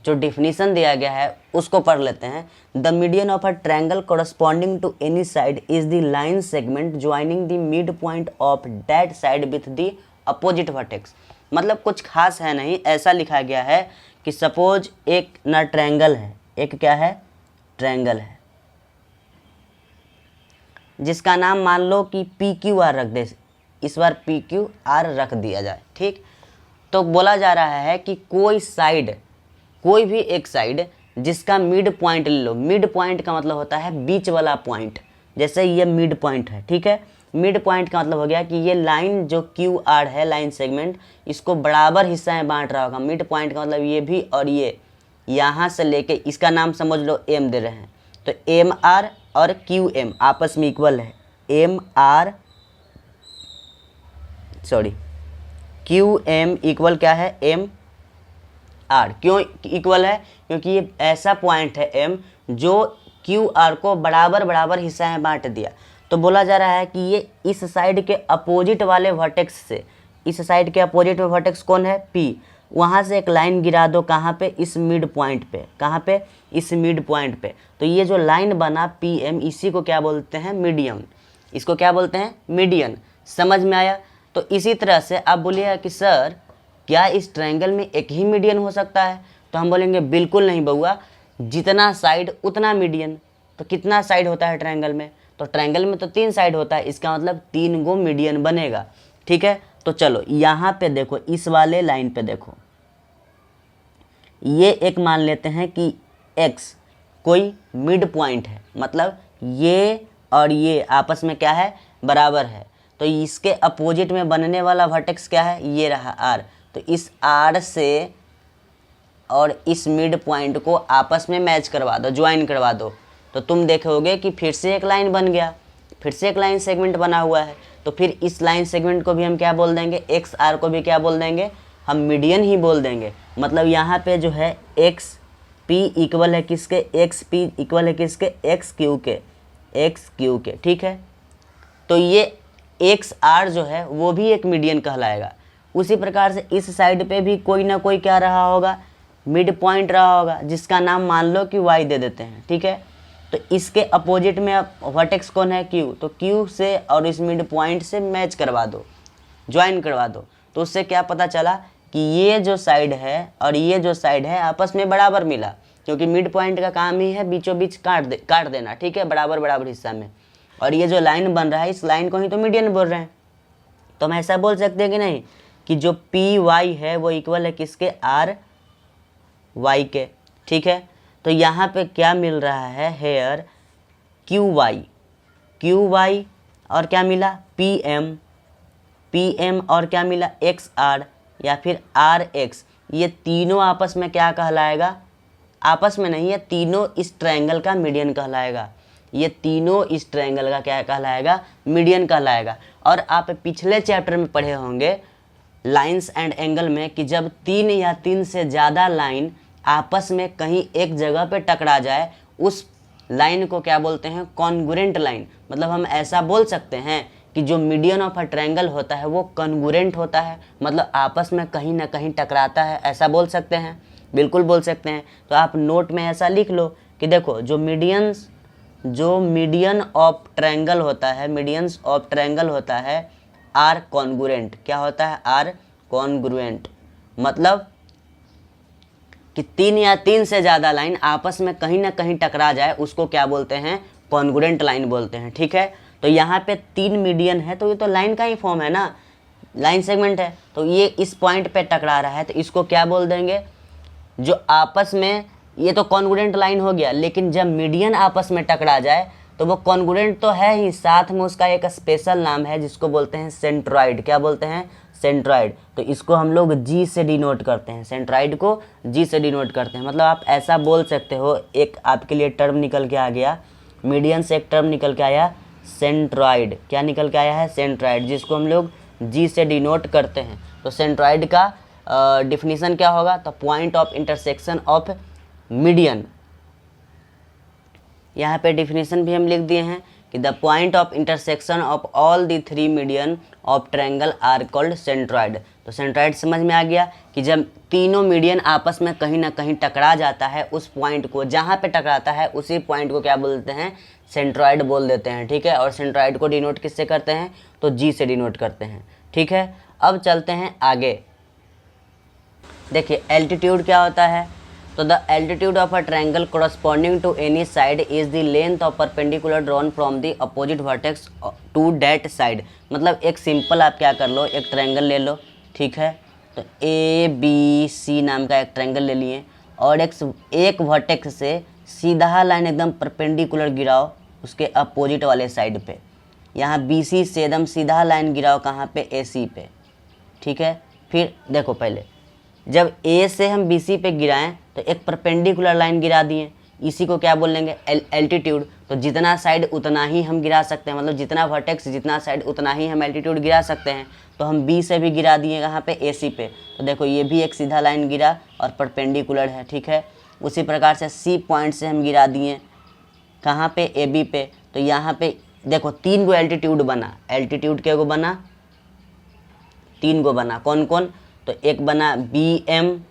जो डिफिनीशन दिया गया है उसको पढ़ लेते हैं। The median of a triangle corresponding to any side is the line segment joining the mid point of that side with the opposite vertex. मतलब कुछ खास है नहीं, ऐसा लिखा गया है कि सपोज एक ना ट्रायंगल है, एक क्या है, ट्रायंगल है, जिसका नाम मान लो कि पी क्यू आर रख दे, इस बार पी क्यू आर रख दिया जाए। ठीक, तो बोला जा रहा है कि कोई साइड, कोई भी एक साइड जिसका मिड पॉइंट ले लो। मिड पॉइंट का मतलब होता है बीच वाला पॉइंट, जैसे ये मिड पॉइंट है। ठीक है, मिड पॉइंट का मतलब हो गया कि ये लाइन जो क्यू आर है, लाइन सेगमेंट, इसको बराबर हिस्सा में बांट रहा होगा। मिड पॉइंट का मतलब ये भी और ये, यहाँ से लेके इसका नाम समझ लो एम दे रहे हैं, तो एम आर और क्यू एम आपस में इक्वल है। M R sorry Q M equal क्या है, एम आर। क्यों इक्वल है, क्योंकि ये ऐसा पॉइंट है एम जो क्यू आर को बराबर बराबर हिस्सा में बांट दिया। तो बोला जा रहा है कि ये इस साइड के अपोजिट वाले वर्टेक्स से, इस साइड के अपोजिट में वर्टेक्स कौन है, पी, वहाँ से एक लाइन गिरा दो। कहाँ पे, इस मिड पॉइंट पे। कहाँ पे, इस मिड पॉइंट पे। तो ये जो लाइन बना पी एम, इसी को क्या बोलते हैं, मीडियम। इसको क्या बोलते हैं, मीडियन। समझ में आया। तो इसी तरह से आप बोलिएगा कि सर क्या इस ट्रायंगल में एक ही मीडियन हो सकता है, तो हम बोलेंगे बिल्कुल नहीं बउआ, जितना साइड उतना मीडियन। तो कितना साइड होता है ट्रायंगल में, तो ट्रायंगल में तो 3 साइड होता है, इसका मतलब 3 गो मीडियन बनेगा। ठीक है, तो चलो यहाँ पे देखो, इस वाले लाइन पे देखो, ये एक मान लेते हैं कि x कोई मिड पॉइंट है, मतलब ये और ये आपस में क्या है, बराबर है। तो इसके अपोजिट में बनने वाला वर्टेक्स क्या है, ये रहा r। तो इस r से और इस मिड पॉइंट को आपस में मैच करवा दो, ज्वाइन करवा दो, तो तुम देखोगे कि फिर से एक लाइन बन गया, फिर से एक लाइन सेगमेंट बना हुआ है। तो फिर इस लाइन सेगमेंट को भी हम क्या बोल देंगे, एक्स आर को भी क्या बोल देंगे, हम मीडियन ही बोल देंगे। मतलब यहाँ पे जो है एक्स पी इक्वल है किसके, एक्स पी इक्वल है किसके, एक्स क्यू के, एक्स क्यू के। ठीक है, तो ये एक्स आर जो है वो भी एक मीडियन कहलाएगा। उसी प्रकार से इस साइड पे भी कोई ना कोई क्या रहा होगा, मिड पॉइंट रहा होगा, जिसका नाम मान लो कि वाई दे देते हैं। ठीक है, तो इसके अपोजिट में अब वर्टेक्स कौन है, क्यू। तो क्यू से और इस मिड पॉइंट से मैच करवा दो, ज्वाइन करवा दो। तो उससे क्या पता चला कि ये जो साइड है और ये जो साइड है आपस में बराबर मिला, क्योंकि मिड पॉइंट का काम ही है बीचों बीच काट देना। ठीक है, बराबर बराबर हिस्सा में। और ये जो लाइन बन रहा है, इस लाइन को ही तो मीडियन बोल रहे हैं। तो हम ऐसा बोल सकते हैं कि नहीं कि जो पी वाई है वो इक्वल है किसके, आर वाई के। ठीक है, तो यहाँ पे क्या मिल रहा है, हेयर क्यू वाई और क्या मिला, पी एम और क्या मिला, एक्स आर या फिर आर एक्स। ये तीनों आपस में क्या कहलाएगा, आपस में नहीं, ये तीनों इस ट्रायंगल का मीडियन कहलाएगा। ये तीनों इस ट्रायंगल का क्या कहलाएगा, मीडियन कहलाएगा। और आप पिछले चैप्टर में पढ़े होंगे लाइंस एंड एंगल में कि जब 3 या 3 से ज़्यादा लाइन आपस में कहीं एक जगह पे टकरा जाए, उस लाइन को क्या बोलते हैं, कॉन्ग्रुएंट लाइन। मतलब हम ऐसा बोल सकते हैं कि जो मीडियन ऑफ अ ट्रायंगल होता है वो कॉन्ग्रुएंट होता है, मतलब आपस में कहीं ना कहीं टकराता है, ऐसा बोल सकते हैं, बिल्कुल बोल सकते हैं। तो आप नोट में ऐसा लिख लो कि देखो जो मीडियन ऑफ ट्रायंगल होता है, मीडियंस ऑफ ट्रायंगल होता है आर कॉन्ग्रुएंट। क्या होता है, आर कॉन्ग्रुएंट, मतलब कि 3 या 3 से ज़्यादा लाइन आपस में कहीं ना कहीं टकरा जाए, उसको क्या बोलते हैं, कॉन्ग्रुएंट लाइन बोलते हैं। ठीक है, तो यहाँ पे 3 मीडियन है, तो ये तो लाइन का ही फॉर्म है ना, लाइन सेगमेंट है। तो ये इस पॉइंट पे टकरा रहा है, तो इसको क्या बोल देंगे, जो आपस में, ये तो कॉन्ग्रुएंट लाइन हो गया, लेकिन जब मीडियन आपस में टकरा जाए तो तो वो कॉन्ग्रुएंट तो है ही, साथ में उसका एक स्पेशल नाम है जिसको बोलते हैं सेंट्रॉइड। क्या बोलते हैं? सेंट्रॉइड। तो इसको हम लोग जी से डिनोट करते हैं, सेंट्रॉइड को जी से डिनोट करते हैं। मतलब आप ऐसा बोल सकते हो, एक आपके लिए टर्म निकल के आ गया, मीडियन से एक टर्म निकल के आया सेंट्रॉइड। क्या निकल के आया है? सेंट्रॉइड, जिसको हम लोग जी से डिनोट करते हैं। तो सेंट्रॉइड का डिफिनीशन क्या होगा? तो point of intersection of median. यहाँ पे डिफिनीशन भी हम लिख दिए हैं कि the point of intersection of all the three median of triangle are called centroid. तो सेंट्रॉइड समझ में आ गया कि जब तीनों मीडियन आपस में कहीं ना कहीं टकरा जाता है, उस पॉइंट को जहाँ पे टकराता है उसी पॉइंट को क्या बोलते हैं? सेंट्रॉइड बोल देते हैं। ठीक है, और सेंट्रॉइड को डिनोट किससे करते हैं? तो जी से डिनोट करते हैं। ठीक है, अब चलते हैं आगे। देखिए एल्टीट्यूड क्या होता है? तो the altitude of a triangle corresponding to any side is the length of perpendicular drawn from the opposite vertex to that side। मतलब एक सिंपल आप क्या कर लो, एक ट्रायंगल ले लो। ठीक है, तो ए बी सी नाम का एक ट्रायंगल ले लिए और एक वर्टेक्स से सीधा लाइन एकदम परपेंडिकुलर गिराओ उसके अपोजिट वाले साइड पे। यहाँ बी सी से एकदम सीधा लाइन गिराओ कहाँ पे? ए सी पे। ठीक है, फिर देखो पहले जब ए से हम बी सी पे गिराएं तो एक परपेंडिकुलर लाइन गिरा दिए, इसी को क्या बोल लेंगे? एल्टीट्यूड। तो जितना साइड उतना ही हम गिरा सकते हैं, मतलब जितना वर्टेक्स जितना साइड उतना ही हम एल्टीट्यूड गिरा सकते हैं। तो हम बी से भी गिरा दिए कहाँ पे? ए सी पे। तो देखो ये भी एक सीधा लाइन गिरा और परपेंडिकुलर है। ठीक है, उसी प्रकार से सी पॉइंट से हम गिरा दिए कहाँ पे? ए बी पे। तो यहाँ पे देखो 3 गो एल्टीट्यूड बना। एल्टीट्यूड के गो बना? 3 गो बना। कौन कौन? तो एक बना B M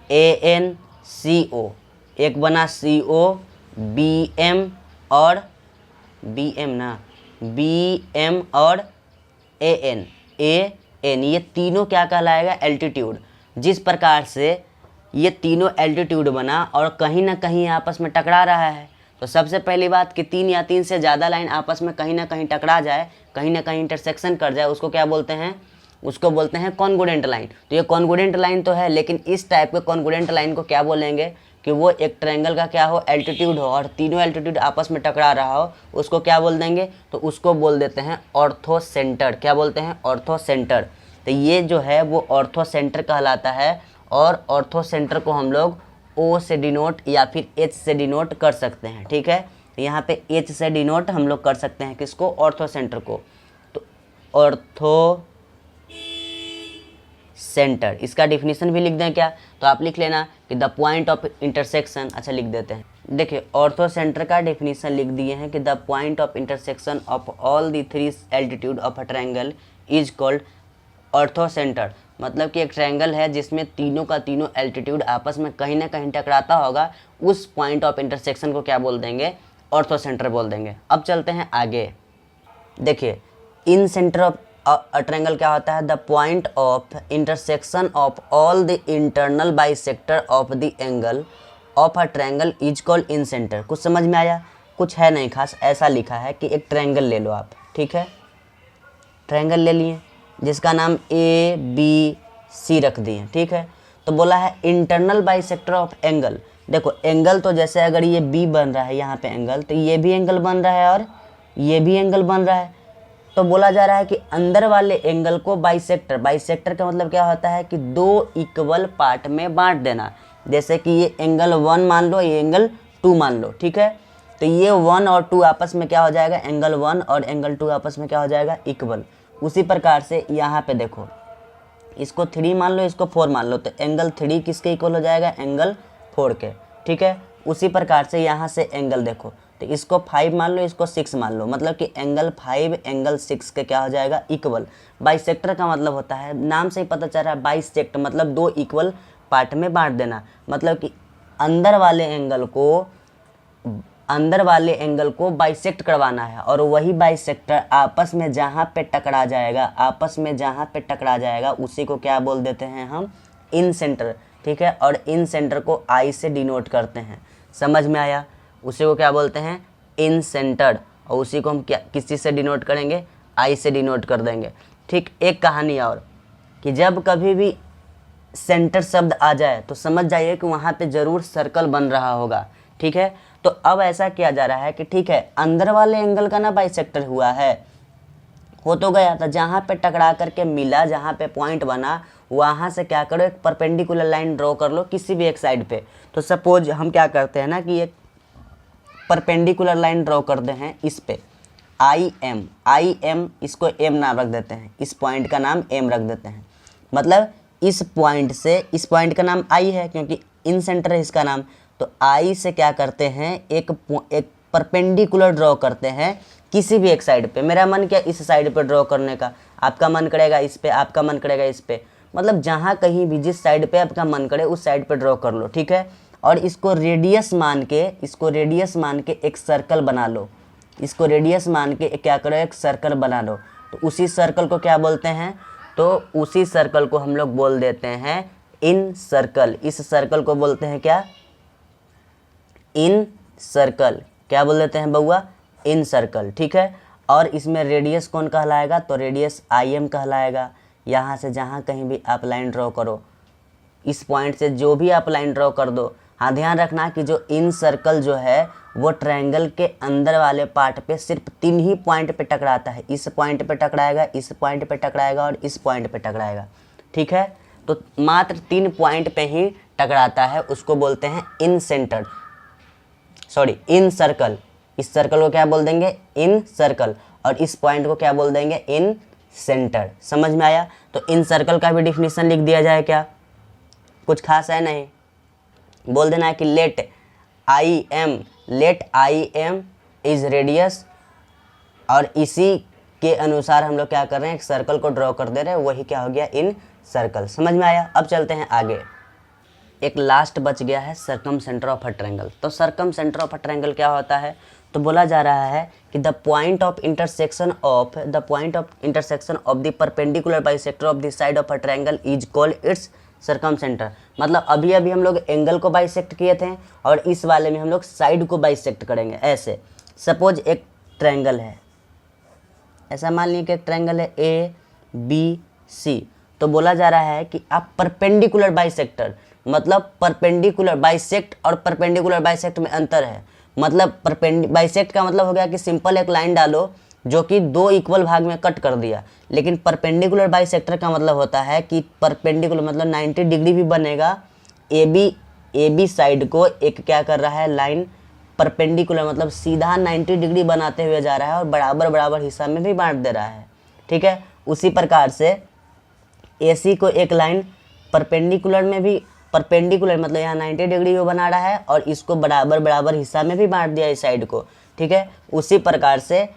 A N C O, एक बना सी ओ बी एम और बी एम ना बी एम और ए एन। ये तीनों क्या कहलाएगा? एल्टीट्यूड। जिस प्रकार से ये तीनों एल्टीट्यूड बना और कहीं ना कहीं आपस में टकरा रहा है। तो सबसे पहली बात कि 3 या 3 से ज़्यादा लाइन आपस में कहीं ना कहीं टकरा जाए, कहीं ना कहीं इंटरसेक्शन कर जाए, उसको क्या बोलते हैं? उसको बोलते हैं कॉन्ग्रुएंट लाइन। तो ये कॉन्ग्रुएंट लाइन तो है, लेकिन इस टाइप के कॉन्ग्रुएंट लाइन को क्या बोलेंगे? कि वो एक ट्रायंगल का क्या हो? एल्टीट्यूड हो और तीनों एल्टीट्यूड आपस में टकरा रहा हो, उसको क्या बोल देंगे? तो उसको बोल देते हैं ऑर्थोसेंटर। क्या बोलते हैं? ऑर्थोसेंटर। तो ये जो है वो ऑर्थोसेंटर कहलाता है और ऑर्थोसेंटर को हम लोग ओ से डिनोट या फिर एच से डिनोट कर सकते हैं। ठीक है, तो यहाँ पे एच से डिनोट हम लोग कर सकते हैं किसको? ऑर्थोसेंटर को। तो ऑर्थो सेंटर, इसका डिफिनीशन भी लिख दें क्या? तो आप लिख लेना कि द पॉइंट ऑफ इंटरसेक्शन। अच्छा लिख देते हैं, देखिए ऑर्थो सेंटर का डिफिनीशन लिख दिए हैं कि the point of intersection of all the 3 altitude of a triangle is called ortho centre. मतलब कि एक ट्रायंगल है जिसमें तीनों का तीनों एल्टीट्यूड आपस में कहीं ना कहीं टकराता होगा, उस पॉइंट ऑफ इंटरसेक्शन को क्या बोल देंगे? ऑर्थो सेंटर बोल देंगे। अब चलते हैं आगे। देखिए इन सेंटर ऑफ अ ट्रायंगल क्या होता है? The point of intersection of all the internal bisector of the angle of a triangle is called in centre. कुछ समझ में आया? कुछ है नहीं खास, ऐसा लिखा है कि एक ट्रायंगल ले लो आप। ठीक है, ट्रायंगल ले लिए जिसका नाम ए बी सी रख दिए। ठीक है, तो बोला है इंटरनल बाइसेक्टर ऑफ एंगल। देखो एंगल तो जैसे अगर ये बी बन रहा है यहाँ पे एंगल, तो ये भी एंगल बन रहा है और ये भी एंगल बन रहा है। तो बोला जा रहा है कि अंदर वाले एंगल को बाइसेक्टर, बाइसेक्टर का मतलब क्या होता है? कि 2 इक्वल पार्ट में बांट देना। जैसे कि ये एंगल 1 मान लो, ये एंगल 2 मान लो। ठीक है, तो ये 1 और 2 आपस में क्या हो जाएगा? एंगल 1 और एंगल 2 आपस में क्या हो जाएगा? इक्वल। उसी प्रकार से यहाँ पे देखो, इसको 3 मान लो, इसको 4 मान लो, तो एंगल 3 किसके इक्वल हो जाएगा? एंगल 4 के। ठीक है, उसी प्रकार से यहाँ से एंगल देखो, तो इसको 5 मान लो, इसको 6 मान लो, मतलब कि एंगल 5 एंगल 6 के क्या हो जाएगा? इक्वल। बाइसेक्टर का मतलब होता है, नाम से ही पता चल रहा है, बाइसेक्ट मतलब 2 इक्वल पार्ट में बांट देना। मतलब कि अंदर वाले एंगल को बाइसेक्ट करवाना है और वही बाइसेक्टर आपस में जहाँ पे टकरा जाएगा उसी को क्या बोल देते हैं हम? इन सेंटर। ठीक है, और इन सेंटर को आई से डिनोट करते हैं। समझ में आया? उसी को क्या बोलते हैं? इन सेंटर्ड। और उसी को हम क्या किस चीज़ से डिनोट करेंगे? आई से डिनोट कर देंगे। ठीक, एक कहानी और कि जब कभी भी सेंटर शब्द आ जाए तो समझ जाइए कि वहाँ पे ज़रूर सर्कल बन रहा होगा। ठीक है। तो अब ऐसा किया जा रहा है कि ठीक है, अंदर वाले एंगल का ना बाइसेक्टर हुआ है, हो तो गया था, जहाँ पे टकरा करके मिला, जहाँ पे पॉइंट बना, वहाँ से क्या करो, एक परपेंडिकुलर लाइन ड्रॉ कर लो किसी भी एक साइड पे। तो सपोज हम क्या करते हैं ना कि एक परपेंडिकुलर लाइन ड्रॉ करते हैं इस पे, आई एम, इसको एम नाम रख देते हैं, इस पॉइंट का नाम एम रख देते हैं। मतलब इस पॉइंट से, इस पॉइंट का नाम आई है क्योंकि इन सेंटर है इसका नाम, तो आई से क्या करते हैं, एक परपेंडिकुलर ड्रॉ करते हैं किसी भी एक साइड पे। मेरा मन क्या इस साइड पे ड्रॉ करने का, आपका मन करेगा इस पे, आपका मन करेगा इस पे, मतलब जहाँ कहीं भी जिस साइड पे आपका मन करे उस साइड पे ड्रॉ कर लो, ठीक है। और इसको रेडियस मान के एक सर्कल बना लो, इसको रेडियस मान के क्या करो, एक सर्कल बना लो। तो उसी सर्कल को क्या बोलते हैं, तो उसी सर्कल को हम लोग बोल देते हैं इन सर्कल। इस सर्कल को बोलते हैं क्या, इन सर्कल। क्या बोल देते हैं बउआ, इन सर्कल, ठीक है। और इसमें रेडियस कौन कहलाएगा, तो रेडियस आई एम कहलाएगा। यहाँ से जहाँ कहीं भी आप लाइन ड्रॉ करो, इस पॉइंट से जो भी आप लाइन ड्रॉ कर दो, हाँ ध्यान रखना कि जो इन सर्कल जो है वो ट्रायंगल के अंदर वाले पार्ट पे सिर्फ 3 ही पॉइंट पे टकराता है। इस पॉइंट पे टकराएगा, इस पॉइंट पे टकराएगा और इस पॉइंट पे टकराएगा, ठीक है। तो मात्र 3 पॉइंट पे ही टकराता है, उसको बोलते हैं इन सेंटर, सॉरी इन सर्कल। इस सर्कल को क्या बोल देंगे, इन सर्कल, और इस पॉइंट को क्या बोल देंगे, इन सेंटर। समझ में आया। तो इन सर्कल का भी डिफिनीशन लिख दिया जाए क्या, कुछ खास है नहीं, बोल देना है कि let I M is radius, और इसी के अनुसार हम लोग क्या कर रहे हैं, एक सर्कल को ड्रॉ कर दे रहे हैं, वही क्या हो गया, इन सर्कल। समझ में आया। अब चलते हैं आगे, एक लास्ट बच गया है circumcentre of a triangle. तो circumcentre of a triangle क्या होता है, तो बोला जा रहा है कि the point of intersection of the perpendicular bisector of the side of a triangle is called its circumcentre. मतलब अभी अभी हम लोग एंगल को बाइसेक्ट किए थे और इस वाले में हम लोग साइड को बाइसेक्ट करेंगे। ऐसे सपोज एक ट्रायंगल है, ऐसा मान लीजिए कि एक ट्रायंगल है ए बी सी, तो बोला जा रहा है कि आप परपेंडिकुलर बाइसेक्टर, मतलब परपेंडिकुलर बाइसेक्ट और परपेंडिकुलर बाइसेक्ट में अंतर है। मतलब बाइसेक्ट का मतलब हो गया कि सिंपल एक लाइन डालो जो कि 2 इक्वल भाग में कट कर दिया, लेकिन परपेंडिकुलर बाइसेक्टर का मतलब होता है कि परपेंडिकुलर मतलब 90 डिग्री भी बनेगा, ए बी साइड को एक क्या कर रहा है, लाइन परपेंडिकुलर मतलब सीधा 90 डिग्री बनाते हुए जा रहा है और बराबर बराबर हिस्सा में भी बांट दे रहा है, ठीक है। उसी प्रकार से AC को एक लाइन परपेंडिकुलर में भी, परपेंडिकुलर मतलब यहाँ 90 डिग्री वो बना रहा है और इसको बराबर बराबर हिस्सा में भी बांट दिया इस साइड को, ठीक है। उसी प्रकार से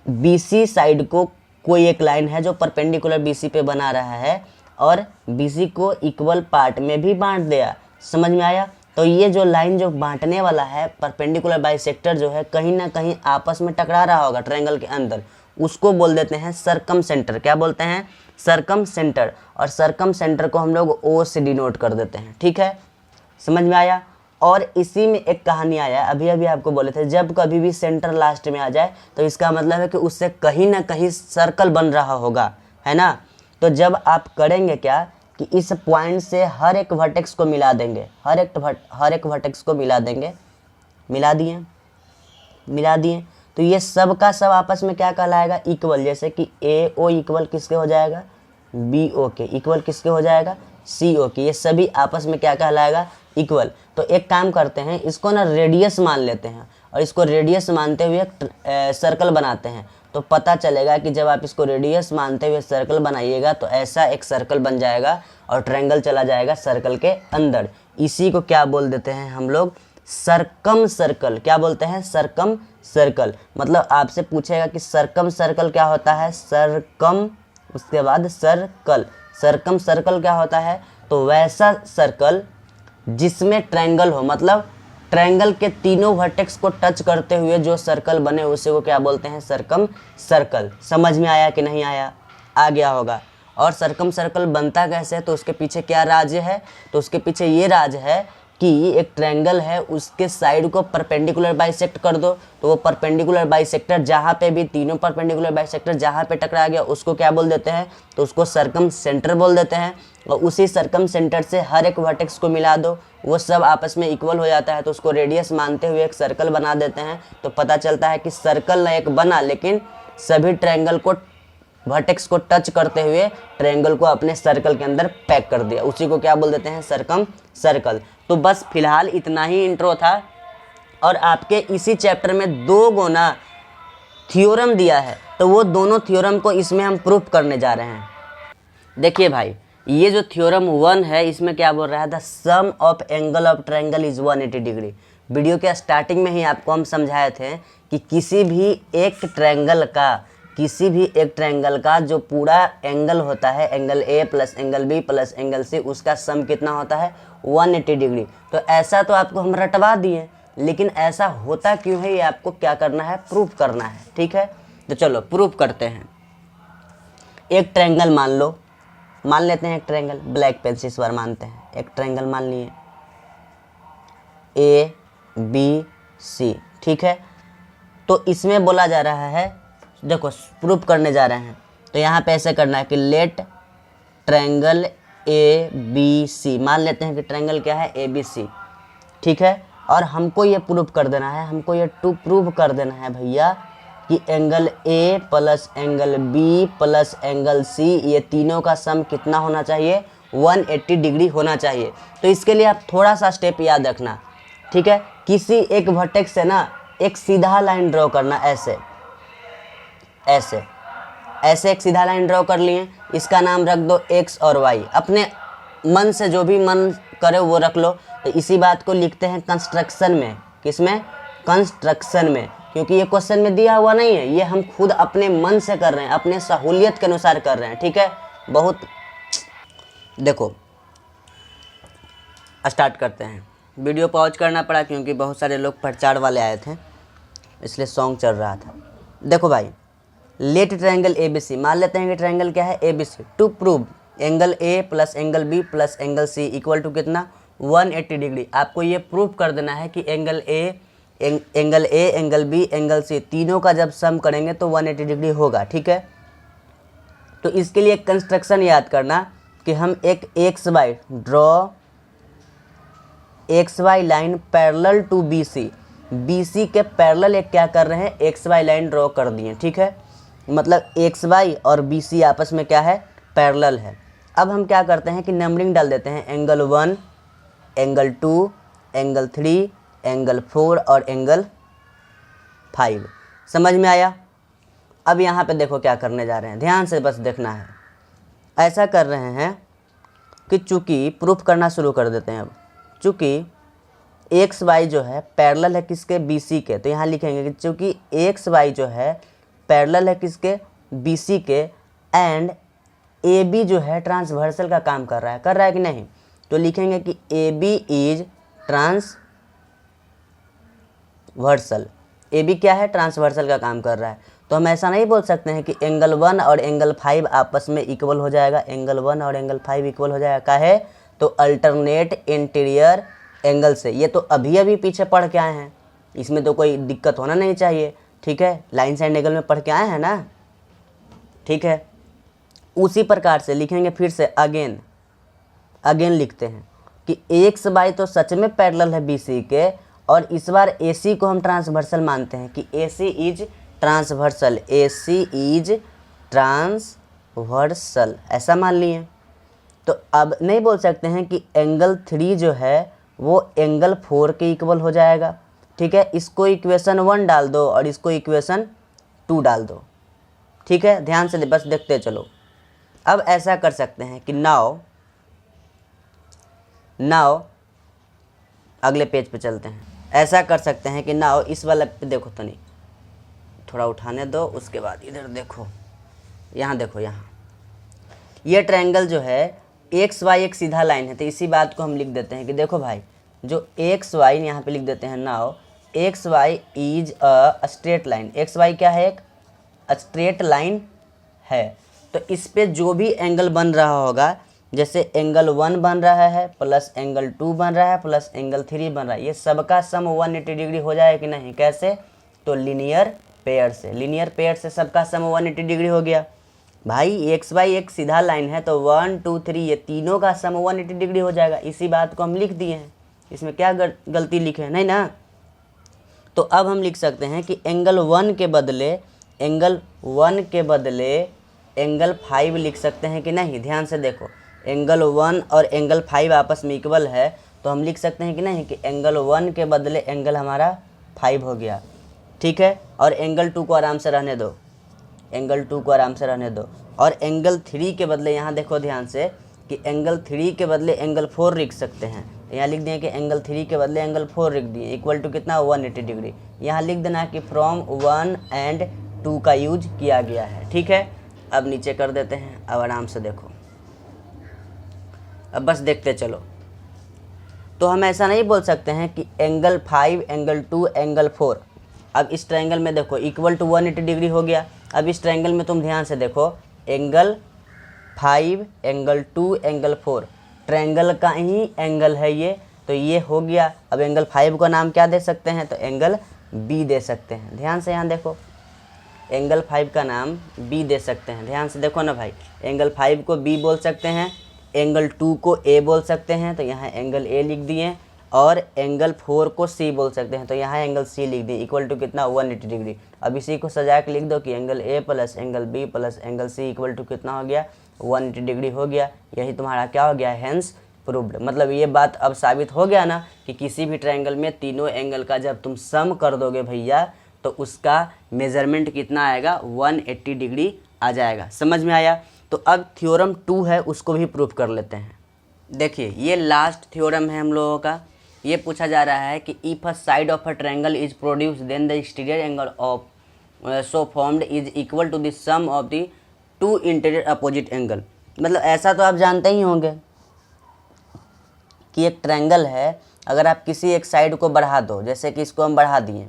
BC साइड को कोई एक लाइन है जो परपेंडिकुलर BC पे बना रहा है और BC को इक्वल पार्ट में भी बांट दिया। समझ में आया। तो ये जो लाइन जो बांटने वाला है परपेंडिकुलर बाइसेक्टर जो है कहीं ना कहीं आपस में टकरा रहा होगा ट्रायंगल के अंदर, उसको बोल देते हैं सर्कम सेंटर। क्या बोलते हैं, सर्कम सेंटर। और सर्कम सेंटर को हम लोग O से डिनोट कर देते हैं, ठीक है। समझ में आया। और इसी में एक कहानी आया, अभी अभी आपको बोले थे, जब कभी भी सेंटर लास्ट में आ जाए तो इसका मतलब है कि उससे कहीं ना कहीं सर्कल बन रहा होगा, है ना। तो जब आप करेंगे क्या कि इस पॉइंट से हर एक वर्टेक्स को मिला देंगे, हर एक वर्टेक्स को मिला देंगे, मिला दिए तो ये सब का सब आपस में क्या कहलाएगा, इक्वल। जैसे कि AO इक्वल किसके हो जाएगा, BO के, इक्वल किसके हो जाएगा, CO के। ये सभी आपस में क्या कहलाएगा, इक्वल। तो एक काम करते हैं, इसको ना रेडियस मान लेते हैं और इसको रेडियस मानते हुए सर्कल बनाते हैं। तो पता चलेगा कि जब आप इसको रेडियस मानते हुए सर्कल बनाइएगा तो ऐसा एक सर्कल बन जाएगा और ट्रायंगल चला जाएगा सर्कल के अंदर। इसी को क्या बोल देते हैं हम लोग, सर्कम सर्कल। क्या बोलते हैं, सर्कम सर्कल। मतलब आपसे पूछेगा कि सर्कम सर्कल क्या होता है, सर्कम उसके बाद सर्कल, सर्कम सर्कल क्या होता है, तो वैसा सर्कल जिसमें ट्रायंगल हो, मतलब ट्रायंगल के तीनों वर्टेक्स को टच करते हुए जो सर्कल बने उसे को क्या बोलते हैं, सर्कम सर्कल। समझ में आया कि नहीं आया, आ गया होगा। और सर्कम सर्कल बनता कैसे है, तो उसके पीछे क्या राज है, तो उसके पीछे ये राज है कि एक ट्रायंगल है उसके साइड को परपेंडिकुलर बाइसेक्ट कर दो, तो वो परपेंडिकुलर बाइसेक्टर जहाँ पे भी, तीनों परपेंडिकुलर बाइसेक्टर जहाँ पे टकरा गया उसको क्या बोल देते हैं, तो उसको सर्कम सेंटर बोल देते हैं। और उसी सर्कम सेंटर से हर एक वर्टेक्स को मिला दो, वो सब आपस में इक्वल हो जाता है, तो उसको रेडियस मानते हुए एक सर्कल बना देते हैं। तो पता चलता है कि सर्कल ना एक बना, लेकिन सभी ट्रायंगल को, वर्टेक्स को टच करते हुए ट्रायंगल को अपने सर्कल के अंदर पैक कर दिया, उसी को क्या बोल देते हैं, सर्कम सर्कल। तो बस फिलहाल इतना ही इंट्रो था, और आपके इसी चैप्टर में 2 गुना थ्योरम दिया है, तो वो दोनों थ्योरम को इसमें हम प्रूफ करने जा रहे हैं। देखिए भाई, ये जो थ्योरम 1 है इसमें क्या बोल रहा है, the sum of angle of triangle is 180 degree. Video के स्टार्टिंग में ही आपको हम समझाए थे कि किसी भी एक ट्रायंगल का जो पूरा एंगल होता है, angle A plus angle B plus angle C, उसका सम कितना होता है, 180 डिग्री। तो ऐसा तो आपको हम रटवा दिए, लेकिन ऐसा होता क्यों है ये आपको क्या करना है, प्रूफ करना है। ठीक है, तो चलो प्रूफ करते हैं। एक ट्रायंगल मान लेते हैं, एक ट्रायंगल, ब्लैक पेन से इस बार मानते हैं, एक ट्रायंगल मान लिए ए बी सी। ठीक है, तो इसमें बोला जा रहा है, देखो प्रूफ करने जा रहे हैं, तो यहाँ पे ऐसे करना है कि let triangle A B C, मान लेते हैं कि ट्रायंगल क्या है, ए बी सी। ठीक है, और हमको ये प्रूफ कर देना है, हमको ये प्रूफ कर देना है भैया कि angle A plus angle B plus angle C, ये तीनों का सम कितना होना चाहिए, 180 डिग्री होना चाहिए। तो इसके लिए आप थोड़ा सा स्टेप याद रखना। ठीक है, किसी एक वर्टेक्स से ना एक सीधा लाइन ड्रॉ करना, ऐसे एक सीधा लाइन ड्रॉ कर लिए, इसका नाम रख दो एक्स और वाई, अपने मन से जो भी मन करे वो रख लो। तो इसी बात को लिखते हैं कंस्ट्रक्शन में, किसमें, कंस्ट्रक्शन में, क्योंकि ये क्वेश्चन में दिया हुआ नहीं है, ये हम खुद अपने मन से कर रहे हैं, अपने सहूलियत के अनुसार कर रहे हैं। ठीक है, बहुत देखो स्टार्ट करते हैं। वीडियो पॉज करना पड़ा क्योंकि बहुत सारे लोग प्रचार वाले आए थे, इसलिए सॉन्ग चल रहा था। देखो भाई, let triangle A B C, मान लेते हैं कि ट्रायंगल क्या है, A B C. To prove angle A plus angle B plus angle C equal to कितना, 180 डिग्री। आपको ये प्रूफ कर देना है कि angle A, angle B, angle C, तीनों का जब सम करेंगे तो 180 डिग्री होगा। ठीक है, तो इसके लिए एक कंस्ट्रक्शन याद करना कि हम एक X Y draw, X Y line parallel to B C, B C के पैरेलल एक क्या कर रहे हैं, एक्स वाई लाइन ड्रॉ कर दिए। ठीक है, मतलब एक्स वाई और बी सी आपस में क्या है, पैरेलल है। अब हम क्या करते हैं कि नंबरिंग डाल देते हैं, एंगल 1, एंगल 2, एंगल 3, एंगल 4 और एंगल 5। समझ में आया? अब यहाँ पे देखो क्या करने जा रहे हैं, ध्यान से बस देखना है। ऐसा कर रहे हैं कि चूँकि प्रूफ करना शुरू कर देते हैं। अब चूँकि एक्स वाई जो है पैरेलल है किसके, बी सी के, तो यहाँ लिखेंगे कि चूँकि एक्स वाई जो है पैरेलल है किसके, बी सी के, एंड ए बी जो है ट्रांसवर्सल का काम कर रहा है कि नहीं, तो लिखेंगे कि A B is transversal. A B क्या है, ट्रांसवर्सल का काम कर रहा है। तो हम ऐसा नहीं बोल सकते हैं कि एंगल 1 और एंगल 5 आपस में इक्वल हो जाएगा, एंगल 1 और एंगल 5 इक्वल हो जाएगा। काहे, तो अल्टरनेट इंटीरियर एंगल से, ये तो अभी अभी पीछे पढ़ के आए हैं, इसमें तो कोई दिक्कत होना नहीं चाहिए। ठीक है, लाइन साइड एंगल में पढ़ के आए हैं ना। ठीक है, उसी प्रकार से लिखेंगे, फिर से अगेन लिखते हैं कि एक्स वाई तो सच में पैरेलल है बी सी के, और इस बार ए सी को हम ट्रांसवर्सल मानते हैं कि A C is transversal, A C is transversal, ऐसा मान लिए। तो अब नहीं बोल सकते हैं कि एंगल 3 जो है वो एंगल 4 के इक्वल हो जाएगा। ठीक है, इसको इक्वेशन 1 डाल दो और इसको इक्वेशन 2 डाल दो। ठीक है, ध्यान से बस देखते चलो। अब ऐसा कर सकते हैं कि नाउ अगले पेज पे चलते हैं। ऐसा कर सकते हैं कि नाउ इस वाला पे देखो, तो नहीं थोड़ा उठाने दो, उसके बाद इधर देखो, यहाँ देखो, यहाँ ये ट्रायंगल जो है एक्स वाई एक सीधा लाइन है, तो इसी बात को हम लिख देते हैं कि देखो भाई, जो एक्स वाई यहाँ पे लिख देते हैं, now X Y is a straight line. X Y क्या है, एक स्ट्रेट लाइन है। तो इस पे जो भी एंगल बन रहा होगा जैसे एंगल 1 बन रहा है प्लस एंगल 2 बन रहा है प्लस एंगल 3 बन रहा है, ये सबका सम 180 डिग्री हो जाए कि नहीं, कैसे, तो लीनियर पेयर से, लीनियर पेयर से सबका सम 180 डिग्री हो गया। भाई एक्स बाई एक सीधा लाइन है तो 1 2 3 ये तीनों का सम 180 डिग्री हो जाएगा। इसी बात को हम लिख दिए हैं, इसमें क्या गलती लिखे हैं, नहीं ना। तो अब हम लिख सकते हैं कि एंगल 1 के बदले एंगल 5 लिख सकते हैं कि नहीं। ध्यान से देखो, एंगल 1 और एंगल 5 आपस में इक्वल है, तो हम लिख सकते हैं कि नहीं कि एंगल 1 के बदले एंगल हमारा 5 हो गया, ठीक है। और एंगल 2 को आराम से रहने दो, एंगल 2 को आराम से रहने दो। और एंगल 3 के बदले यहाँ देखो ध्यान से कि एंगल 3 के बदले एंगल 4 लिख सकते हैं। यहाँ लिख दिए कि एंगल 3 के बदले एंगल 4 लिख दिए, इक्वल टू कितना, 180 डिग्री। यहाँ लिख देना कि फ्रॉम 1 एंड 2 का यूज किया गया है, ठीक है। अब नीचे कर देते हैं, अब आराम से देखो, अब बस देखते चलो। तो हम ऐसा नहीं बोल सकते हैं कि एंगल 5 एंगल 2 एंगल 4, अब इस ट्रायंगल में देखो इक्वल टू 180 डिग्री हो गया। अब इस ट्रायंगल में तुम ध्यान से देखो, एंगल 5 एंगल 2 एंगल 4 ट्रायंगल का ही एंगल है ये, तो ये हो गया। अब एंगल 5 का नाम क्या दे सकते हैं, तो एंगल बी दे सकते हैं। ध्यान से यहाँ देखो, एंगल 5 का नाम बी दे सकते हैं। ध्यान से देखो ना भाई, एंगल 5 को बी बोल सकते हैं, एंगल 2 को ए बोल सकते हैं, तो यहाँ एंगल ए लिख दिए। और एंगल 4 को सी बोल सकते हैं, तो यहाँ एंगल सी लिख दिए, इक्वल टू कितना, 180 डिग्री। अब इसी को सजा के लिख दो कि angle A plus angle B plus angle C equal to कितना हो गया, 180 डिग्री हो गया। यही तुम्हारा क्या हो गया, हैंस प्रूव्ड। मतलब ये बात अब साबित हो गया ना कि किसी भी ट्रायंगल में तीनों एंगल का जब तुम सम कर दोगे भैया, तो उसका मेजरमेंट कितना आएगा, 180 डिग्री आ जाएगा। समझ में आया। तो अब थ्योरम 2 है, उसको भी प्रूव कर लेते हैं। देखिए ये लास्ट थ्योरम है हम लोगों का। ये पूछा जा रहा है कि if a side of a triangle is produce then the exterior angle of so formed is equal to the sum of the two interior opposite angle. मतलब ऐसा तो आप जानते ही होंगे कि एक ट्रायंगल है, अगर आप किसी एक साइड को बढ़ा दो, जैसे कि इसको हम बढ़ा दिए,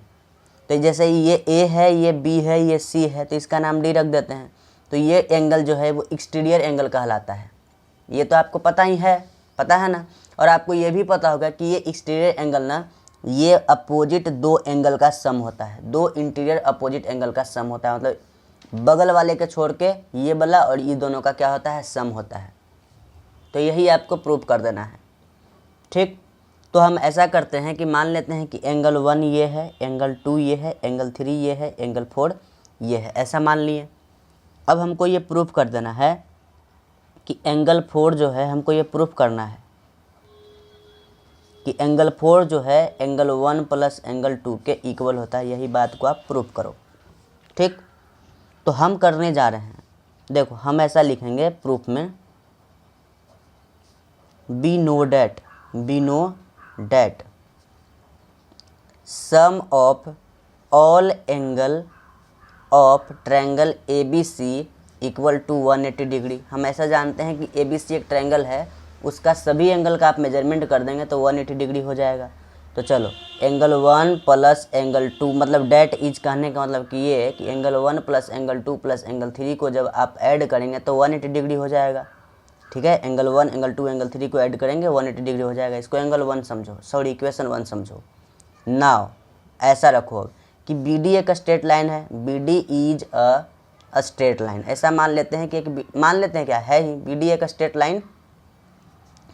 तो जैसे ये ए है, ये बी है, ये सी है, तो इसका नाम डी रख देते हैं। तो ये एंगल जो है वो एक्सटीरियर एंगल कहलाता है। ये तो आपको पता ही है, पता है ना। और आपको ये भी पता होगा कि ये एक्सटीरियर एंगल ना, ये अपोजिट दो एंगल का सम होता है, दो इंटीरियर अपोजिट एंगल का सम होता है। मतलब बगल वाले के छोड़ के ये वाला और ये दोनों का क्या होता है, सम होता है। तो यही आपको प्रूव कर देना है, ठीक। तो हम ऐसा करते हैं कि मान लेते हैं कि एंगल 1 ये है, एंगल 2 ये है, एंगल 3 ये है, एंगल 4 ये है, ऐसा मान लिए। अब हमको ये प्रूफ कर देना है कि एंगल 4 जो है, हमको ये प्रूफ करना है कि एंगल 4 जो है एंगल 1 प्लस एंगल 2 के इक्वल होता है। यही बात को आप प्रूफ करो, ठीक। तो हम करने जा रहे हैं, देखो हम ऐसा लिखेंगे प्रूफ में, we know that sum of all angle of triangle A B C equal to 180 degree. हम ऐसा जानते हैं कि ए बी सी एक ट्रायंगल है, उसका सभी एंगल का आप मेजरमेंट कर देंगे तो 180 डिग्री हो जाएगा। तो चलो एंगल 1 प्लस एंगल 2, मतलब डैट इज कहने का मतलब कि ये है कि angle 1 plus angle 2 plus angle 3 को जब आप ऐड करेंगे तो 180 डिग्री हो जाएगा, ठीक है। एंगल 1 एंगल 2 एंगल 3 को ऐड करेंगे 180 डिग्री हो जाएगा। इसको एंगल 1 समझो, सॉरी इक्वेशन 1 समझो। नाउ ऐसा रखो कि बी डी एक स्ट्रेट लाइन है, B D is a straight line. ऐसा मान लेते हैं कि मान लेते हैं क्या है ही, बी डी एक स्ट्रेट लाइन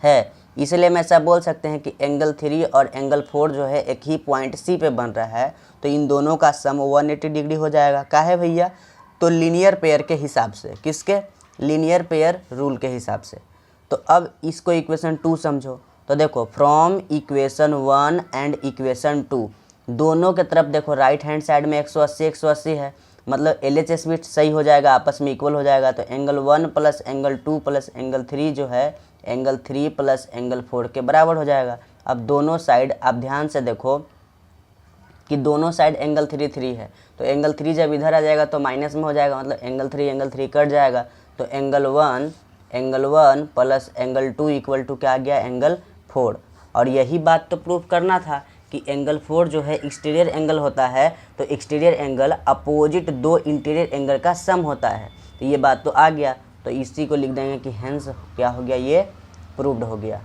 है, इसलिए हम ऐसा बोल सकते हैं कि एंगल 3 और एंगल 4 जो है एक ही पॉइंट सी पे बन रहा है, तो इन दोनों का सम 180 डिग्री हो जाएगा। काहे भैया, तो लीनियर पेयर के हिसाब से, किसके, लीनियर पेयर रूल के हिसाब से। तो अब इसको इक्वेशन 2 समझो। तो देखो फ्रॉम इक्वेशन 1 एंड इक्वेशन 2 दोनों के तरफ देखो राइट हैंड साइड में 180 है, मतलब LHS भी सही हो जाएगा, आपस में इक्वल हो जाएगा। तो angle 1 plus angle 2 plus angle 3 जो है एंगल 3 प्लस एंगल 4 के बराबर हो जाएगा। अब दोनों साइड आप ध्यान से देखो कि दोनों साइड एंगल 3 है, तो एंगल 3 जब इधर आ जाएगा तो माइनस में हो जाएगा, मतलब एंगल 3 कट जाएगा। तो angle 1 plus angle 2 equal to क्या आ गया, एंगल 4। और यही बात तो प्रूफ करना था कि एंगल 4 जो है एक्सटीरियर एंगल होता है, तो एक्सटीरियर एंगल अपोजिट दो इंटीरियर एंगल का सम होता है। तो ये बात तो आ गया। तो इसी को लिख देंगे कि हेंस क्या हो गया, ये प्रूव्ड हो गया।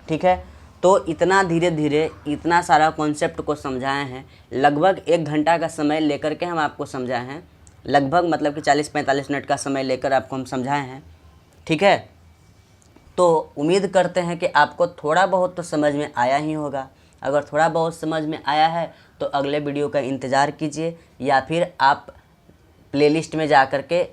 ठीक है, तो इतना धीरे धीरे इतना सारा कॉन्सेप्ट को समझाए हैं, लगभग 1 घंटा का समय लेकर के हम आपको समझाए हैं, लगभग मतलब कि 40-45 मिनट का समय लेकर आपको हम समझाए हैं। ठीक है, तो उम्मीद करते हैं कि आपको थोड़ा बहुत तो समझ में आया ही होगा। अगर थोड़ा बहुत समझ में आया है तो अगले वीडियो का इंतज़ार कीजिए, या फिर आप प्लेलिस्ट में जा कर के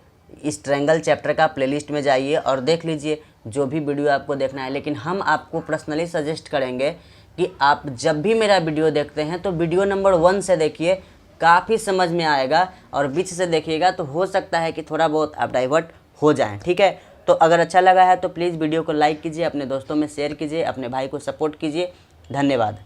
इस ट्रायंगल चैप्टर का प्लेलिस्ट में जाइए और देख लीजिए जो भी वीडियो आपको देखना है। लेकिन हम आपको पर्सनली सजेस्ट करेंगे कि आप जब भी मेरा वीडियो देखते हैं तो वीडियो नंबर 1 से देखिए, काफ़ी समझ में आएगा, और बीच से देखिएगा तो हो सकता है कि थोड़ा बहुत आप डाइवर्ट हो जाएं। ठीक है, तो अगर अच्छा लगा है तो प्लीज़ वीडियो को लाइक कीजिए, अपने दोस्तों में शेयर कीजिए, अपने भाई को सपोर्ट कीजिए। धन्यवाद।